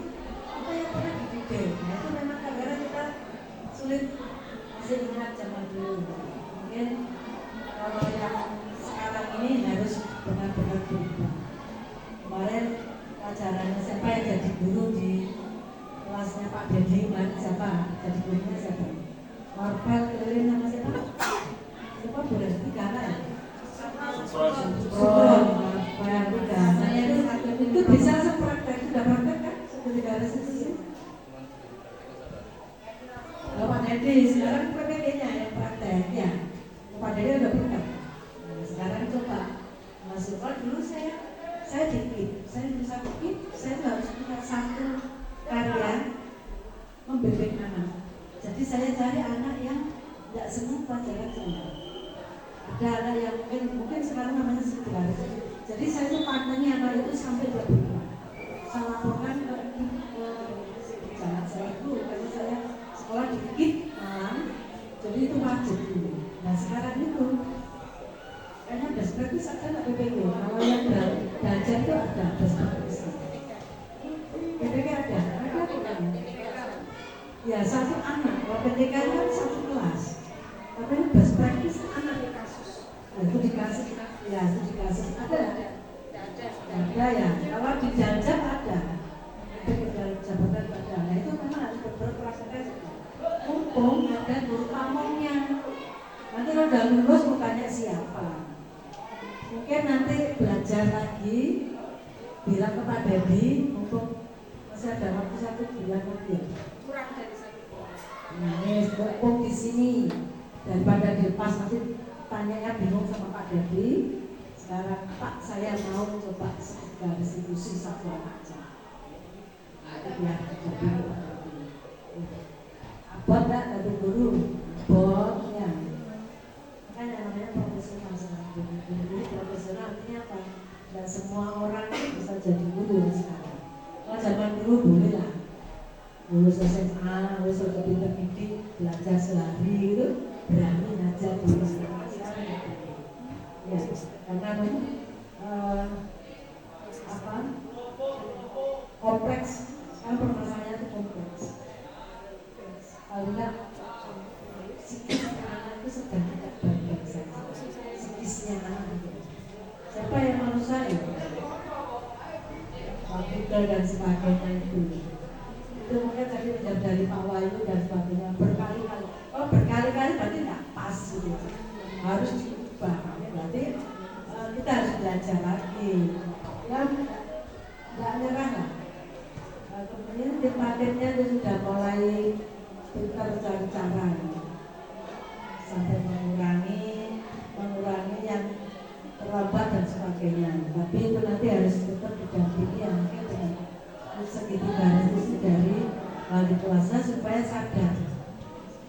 S7: apa yang pernah dididik. Nah itu memang kadang-kadang kita sulit masih ingat zaman dulu. Mungkin kalau yang sekarang ini harus benar-benar berubah. Kemarin pelajarannya siapa yang jadi guru di kelasnya Pak Dedi, siapa? Jadi gurunya siapa? Marvel, keliling nama siapa? Siapa boleh? Tiga anak ya? Itu bisa sepraktek, sudah praktek kan? Sudah tidak ada sisi. Pak Dedi, sekarang PPG-nya yang praktek ya. Pak Dedi udah praktek. Nah, sekarang coba masuk. Kalau dulu saya dikit, saya bisa dikit, saya harus punya satu karya membimbing anak. Jadi saya cari anak yang tidak senang pelajaran saya. Ada anak yang mungkin sekarang namanya segera. Jadi saya itu pandangi anak itu sampai dia berubah. itu wajib dulu. Nah sekarang itu karena best practice ada nggak PPK? Kalau yang belajar itu ada best practice. PPK ada bukan? Ya satu anak. Kalau PTK kan satu kelas. Tapi best practice anak kasus. Nah, itu dikasih ada ya. Kalau di Jajak ada. Itu jabatan ada. Nah itu memang harus berproses. Mumpung ada guru pamongnya. Nanti kalau udah lulus mau tanya siapa. Mungkin nanti belajar lagi, bilang ke Pak Dedi, mumpung masih ada waktu 1 bulan lagi.
S5: Kurang dari 1 bulan.
S7: Nah, ini mumpung di sini daripada dilepas nanti tanyanya bingung sama Pak Dedi. Sekarang Pak saya mau coba sekedar institusi satuan aja. Nah, itu biar jadi abot tak dari guru, abotnya. Kan yang namanya profesional sekarang. Jadi profesional artinya apa? Dan semua orang bisa jadi guru sekarang. Kalau zaman dulu boleh lah. Lulus SMA, lulus intermediate, belajar sehari itu berani ngajar dulu sekarang ya, karena kompleks, kan permasalahannya itu kompleks. Kalau enggak psikis anak itu sedang tidak baik-baik saja. Psikisnya anak itu. Siapa yang manusia itu? Komputer dan sebagainya itu. Itu mungkin tadi menjawab dari Pak Wahyu dan sebagainya berkali-kali. Oh berkali-kali berarti tidak pas gitu. Harus diubah. Berarti kita harus belajar lagi. Ya tidak nyerah lah. Kemudian tim-timnya itu sudah mulai pintar cari cara sampai mengurangi yang terlambat dan sebagainya. Tapi itu nanti harus tetap didampingi yang mungkin dengan segitiga revisi dari wali kelasnya supaya sadar.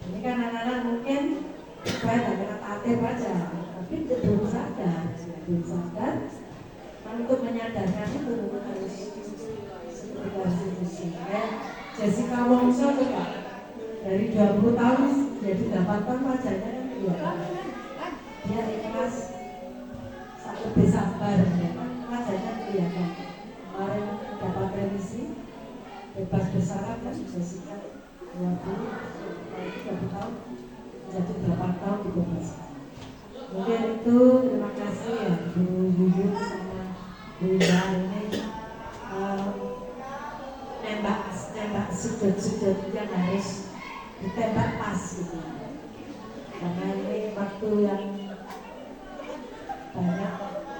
S7: Ini kan anak-anak mungkin supaya tidak kena tatip aja, tapi belum sadar. Untuk menyadarkan itu harus segitiga revisi. Jessica Wongso juga dari 20 tahun jadi 8 tahun wajahnya kan dia ikhlas lebih sabar ya. Wajahnya kelihatan kemarin dapat remisi bebas bersyarat kan Jessica 20 tahun jadi 8 tahun dibebaskan. Mungkin itu terima kasih ya Bu Yuyun sama Bu Ida ini nembak sudut-sudut yang harus ditembak pas gitu. Karena ini waktu yang banyak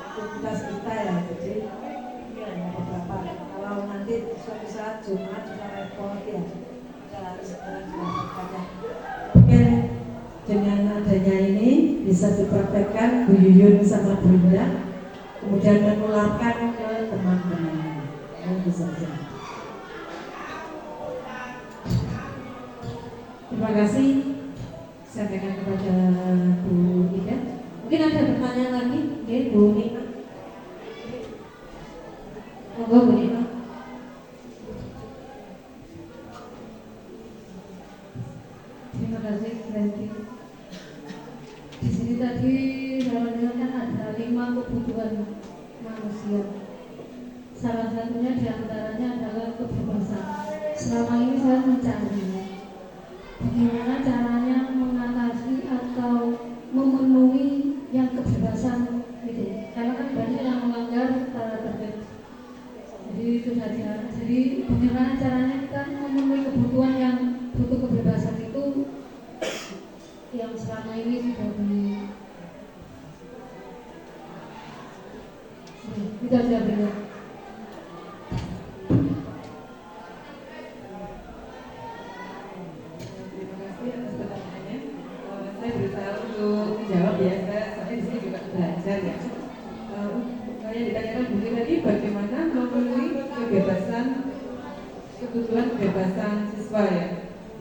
S7: aktivitas kita ya, jadi ini hanya beberapa. Kalau nanti suatu saat Jumat juga repot ya, kita harus dilakukan. Mungkin dengan adanya ini bisa dipraktekkan Bu Yuyun sama Bu Ida, kemudian menularkan ke teman-teman. Itu saja.
S1: Terima kasih. Sampaikan kepada Bu Ida. Mungkin ada pertanyaan lagi, oke, Bu Nina. Monggo Bu Nina.
S3: Terima kasih, Randy. Di sini tadi saya kan ada 5 kebutuhan manusia. Salah satunya diantaranya adalah kebebasan. Selama ini saya mencari bagaimana caranya mengatasi atau memenuhi yang kebebasan gitu. Karena kan banyak yang melanggar tata tertib. Jadi itu saja. Jadi bagaimana caranya kita memenuhi kebutuhan yang butuh kebebasan itu yang selama ini sudah kita sudah berikan.
S2: Saya berusaha untuk menjawab ya, saya di sini juga belajar ya. Yang ditanyakan Bu tadi bagaimana memenuhi kebutuhan kebebasan siswa ya.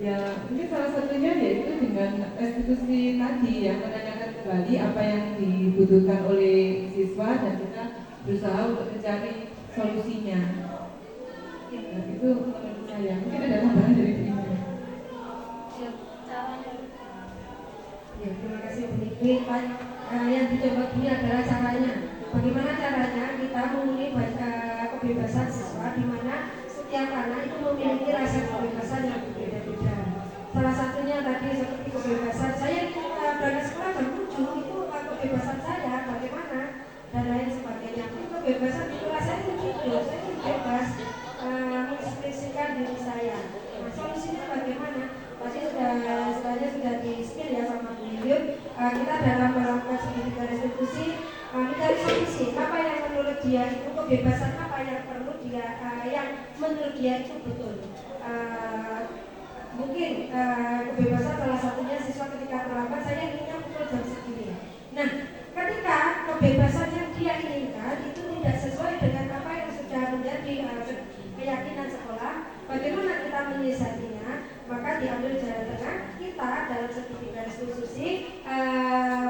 S2: Ya mungkin salah satunya yaitu dengan restitusi tadi yang menanyakan kembali apa yang dibutuhkan oleh siswa dan kita berusaha untuk mencari solusinya. Nah, itu menurut saya mungkin ada tambahan dari Bu.
S5: Ya, terima kasih Bu Niki. Yang dicoba ini adalah caranya. Bagaimana caranya kita memenuhi kebebasan siswa di mana setiap anak itu memiliki rasa kebebasan yang berbeda-beda. Salah satunya tadi seperti kebebasan saya berangkat sekolah jam 7 itu kebebasan saya bagaimana dan lain sebagainya. Itu kebebasan itu rasanya begitu. Saya bebas mengekspresikan diri saya. Nah, solusinya bagaimana? Tadi sudah di-spill ya sama Bu Yuyun. Kita dalam melakukan segitiga restitusi mencari solusi apa yang menurut dia itu kebebasan apa yang perlu dia yang menurut dia itu betul. Mungkin kebebasan salah satunya siswa ketika terlambat saya inginnya pukul jam segini. Nah, ketika kebebasan yang dia inginkan itu tidak sesuai dengan apa yang sudah menjadi keyakinan sekolah, bagaimana kita menyiasatinya? Maka diambil jalan tengah, kita dalam segitiga restitusi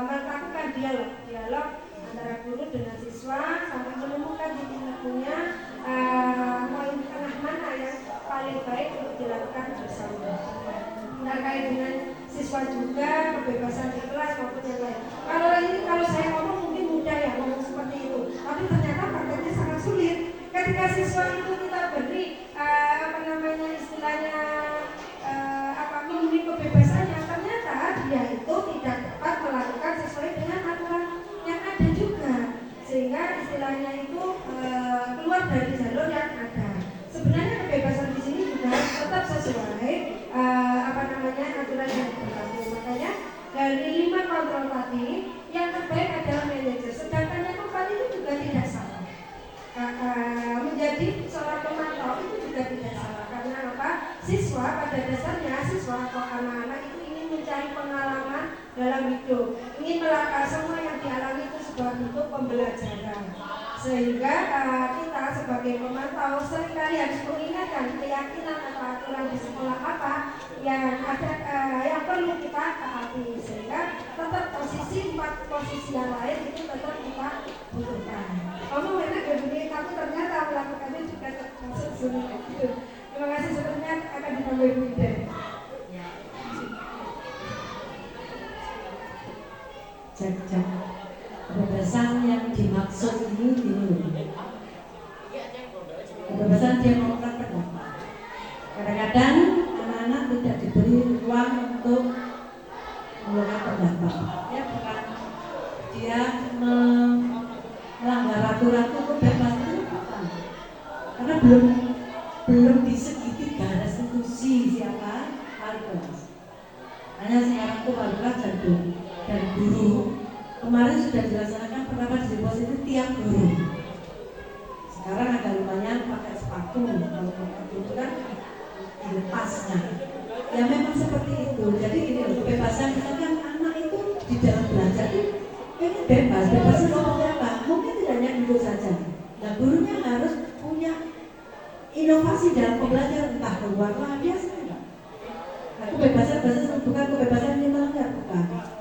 S5: melakukan dialog antara guru dengan siswa sampai menemukan titik temunya poin tengah mana yang paling baik untuk dilakukan bersama. Terkait dengan siswa juga kebebasan di kelas maupun yang lain. Kalau saya ngomong mungkin mudah ya ngomong seperti itu, tapi ternyata prakteknya sangat sulit. Ketika siswa itu kita beri istilahnya memenuhi kebebasannya, ternyata dia itu tidak dapat melakukan sesuai dengan aturan yang ada juga, sehingga istilahnya itu keluar dari jalur yang ada. Sebenarnya kebebasan di sini juga tetap sesuai aturan yang berlaku. Makanya dari 5 kontrol tadi yang terbaik adalah manajer, sedangkan yang 4 itu juga tidak salah. Menjadi seorang pemantau itu juga tidak salah, karena apa? Siswa pada dasarnya siswa atau anak-anak itu ingin mencari pengalaman dalam hidup, ingin melakukan semua yang dialami itu sebuah bentuk pembelajaran. Sehingga kita sebagai pemantau seringkali harus mengingatkan keyakinan atau aturan di sekolah apa yang ada yang perlu kita taati, sehingga tetap posisi 4 posisi yang lain itu tetap kita butuhkan. Kamu enak ya bunyi, tapi ternyata melakukannya juga termasuk sulit. Terima kasih, sebenarnya akan ditambah Bu Ida.
S7: Cek. Kebebasan yang dimaksud ini kebebasan demokrat pendapat. Kadang-kadang anak-anak tidak diberi ruang untuk mengeluarkan pendapat. Ya bukan dia melanggar aturan itu bebas itu bukan. Karena belum di segitiga restitusi siapa harus. Hanya sekarang itu barulah dan guru. Kemarin sudah dilaksanakan penerapan deposit itu tiap guru. Sekarang agak lumayan pakai sepatu, kalau sepatu itu kan dilepasnya. Ya memang seperti itu. Jadi gini loh, kebebasan misalkan anak itu di dalam belajar itu bebas seperti apa? Mungkin tidak hanya duduk saja. Nah gurunya harus punya inovasi dalam pembelajaran, entah keluar biasa enggak. Nah, kebebasan bukan kebebasan yang melanggar,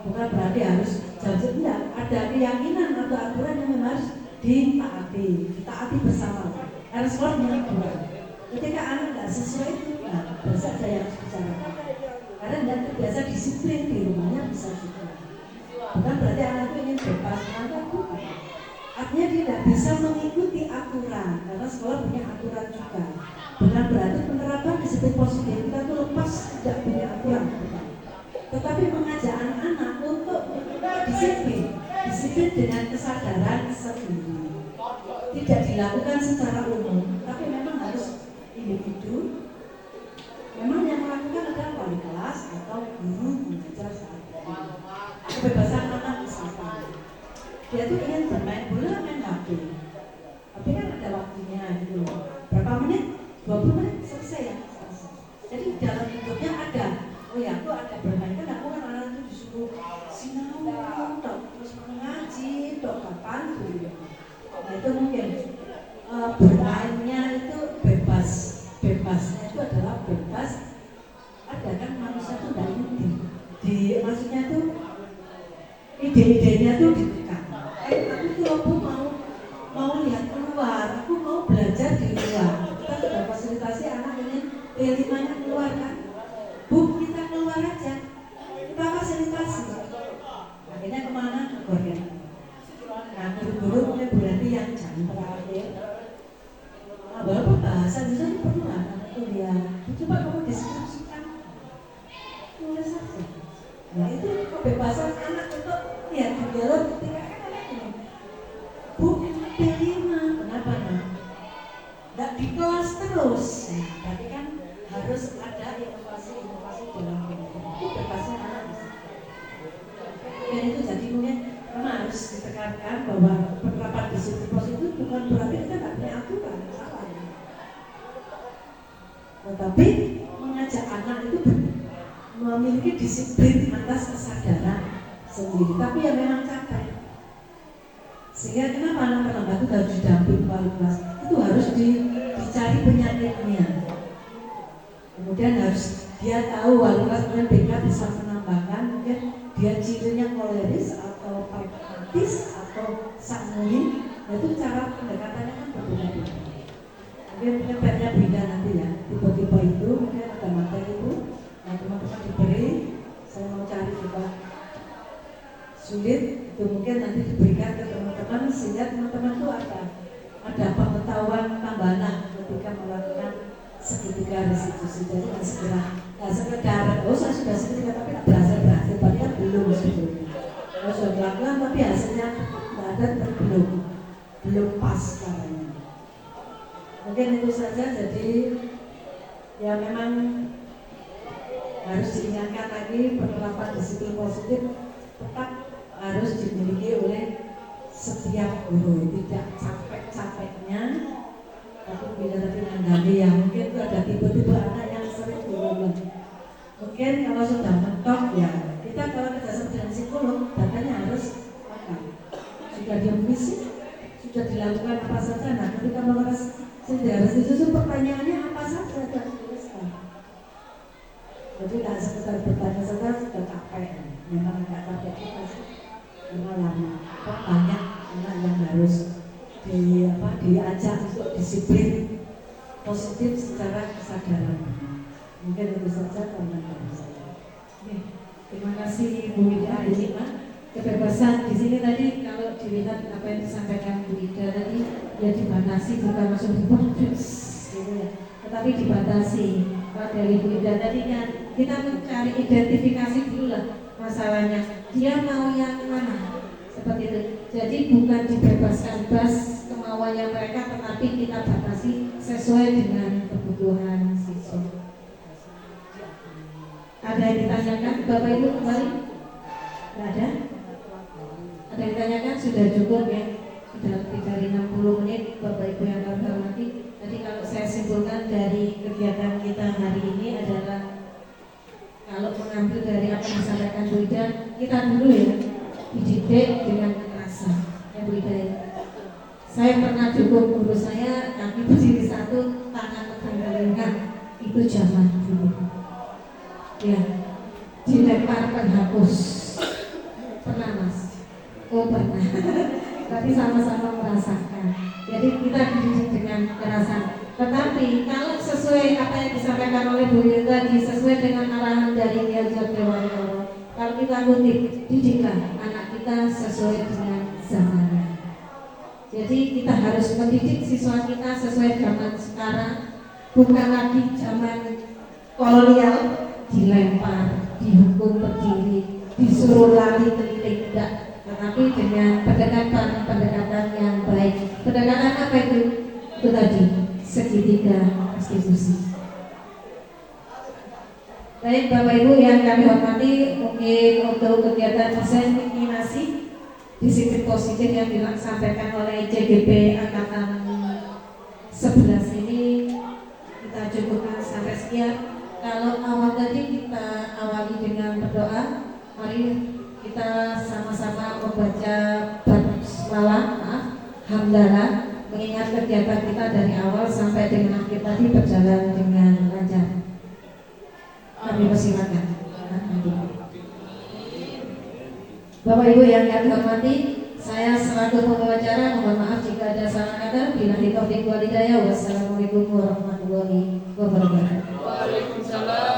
S7: bukan berarti harus jam enggak. Ada keyakinan atau aturan yang memang harus ditaati bersama. Karena sekolah punya aturan. Ketika anak tidak sesuai itu, bahasa ada yang harus bicara. Karena tidak terbiasa disiplin di rumahnya bisa juga. Bukan berarti anak itu ingin bebas, bukan. Artinya dia tidak bisa mengikuti aturan, karena sekolah punya aturan juga. Bukan berarti penerapan disiplin positif kita itu lepas tidak punya aturan. Tetapi mengajak anak-anak untuk disiplin dengan kesadaran sendiri. Tidak dilakukan secara umum, tapi memang harus individu. Memang yang melakukan adalah wali kelas atau guru mengajar saat ini. Kebebasan anak misalkan dia tuh ingin bermain bola, main HP, tapi kan ada waktunya gitu. Berapa menit? 20 menit selesai ya. Jadi dalam hidupnya ada, oh ya aku ada bermain, kan aku kan anak itu disuruh sinau, terus mengaji, kapan gitu. Nah itu mungkin bermainnya itu bebasnya itu adalah bebas. Ada kan manusia itu tidak inti, maksudnya itu ide-idenya itu ditekan. Aku tuh aku mau lihat keluar, aku mau belajar di luar. Kita sudah fasilitasi anak ini P5-nya keluar kan. Bu, kita keluar aja, kita fasilitasi. coba kamu deskripsikan, tulis saja. Nah itu kebebasan anak untuk ya dialog ketika anak ini. Bu, P5, kenapa nak? Nggak di kelas terus. Nah, tapi kan harus ada inovasi dalam pendidikan. Itu kebebasan anak di situ. Dan itu jadi mungkin memang harus ditekankan bahwa penerapan disiplin positif bukan berarti kita nggak punya aturan, salah. Tetapi mengajak anak itu memiliki disiplin atas kesadaran sendiri, tapi yang memang capek. Sehingga kenapa anak terlambat itu harus didamping wali kelas, itu harus dicari penyakitnya. Kemudian harus dia tahu wali kelas kemudian BK bisa menambahkan mungkin dia cirinya koleris atau pragmatis atau sanguin. Nah, itu cara pendekatannya kan berbeda-beda. Mungkin pendampingnya beda nanti ya. Tipe-tipe itu mungkin ada materi itu. Nah teman-teman diberi, saya mau cari juga sulit, itu mungkin nanti diberikan ke teman-teman sehingga teman-teman itu ada pengetahuan tambahan ketika melakukan segitiga restitusi. Jadi nggak sekedar, oh saya sudah segitiga tapi nggak berhasil, padahal belum sebetulnya. Kalau sudah melakukan tapi hasilnya nggak ada, belum pas caranya. Mungkin itu saja. Jadi ya memang harus diingatkan lagi penerapan disiplin positif tetap harus dimiliki oleh setiap guru, tidak capek-capeknya, tapi bila tadi menggandeng ya mungkin itu ada tipe-tipe anak yang sering berulang. Mungkin kalau sudah mentok ya kita kalau kerjasama dengan psikolog datanya harus lengkap. Sudah diomisi, sudah dilakukan apa saja. Nah ketika melakukan sudah harus disusun pertanyaannya apa saja dan tuliskan. Jadi tidak sekedar bertanya saja sudah capek. Memang agak capek kita sih. Karena lama. Kok banyak anak yang harus diajak untuk disiplin positif secara kesadaran. Mungkin itu saja teman-teman saya.
S1: Terima kasih Bu Ida. Kebebasan di sini tadi kalau dilihat apa yang disampaikan Bu Ida tadi ya dibatasi, bukan langsung diputus gitu ya, tetapi dibatasi. Kalau dari Bu Ida tadi kan kita mencari identifikasi dulu lah masalahnya, dia mau yang mana seperti itu. Jadi bukan dibebaskan bebas kemauannya mereka, tetapi kita batasi sesuai dengan kebutuhan siswa. Ada yang ditanyakan Bapak Ibu kembali? Tidak ada? Ada yang ditanyakan? Sudah cukup ya? Sudah lebih dari 60 menit Bapak Ibu yang kami hormati. Jadi kalau saya simpulkan dari kegiatan kita hari ini adalah, kalau mengambil dari apa yang disampaikan Bu Ida, kita dulu ya dididik dengan kekerasan ya Bu Ida ya. Saya pernah cukup guru saya kaki berdiri satu, tangan pegang, itu zaman dulu ya, dilempar penghapus. Pernah Mas? Oh pernah. Tapi sama-sama merasakan. Jadi kita dididik dengan kekerasan. Tetapi kalau sesuai apa yang disampaikan oleh Bu Ida tadi, sesuai dengan arahan dari Diajar Dewan Guru, kalau kita kutip, didiklah anak kita sesuai dengan zamannya. Jadi kita harus mendidik siswa kita sesuai zaman sekarang, bukan lagi zaman kolonial, dilempar, dihukum berdiri, disuruh lari keliling, tidak, tetapi dengan pendekatan yang baik. Pendekatan apa itu? Itu tadi segitiga restitusi. Baik Bapak Ibu yang kami hormati, mungkin untuk kegiatan diseminasi disiplin positif yang disampaikan oleh JGP Angkatan 11 ini kita cukupkan sampai sekian. Kalau awal tadi kita awali dengan berdoa, mari kita sama-sama membaca basmalah, hamdalah, mengingat kegiatan kita dari awal sampai dengan akhir tadi berjalan dengan lancar. Kami persilakan. Bapak Ibu yang kami hormati, saya selaku pembicara mohon maaf jika ada salah kata. Billahi taufiq wal hidayah. Wassalamualaikum warahmatullahi wabarakatuh.
S3: Waalaikumsalam.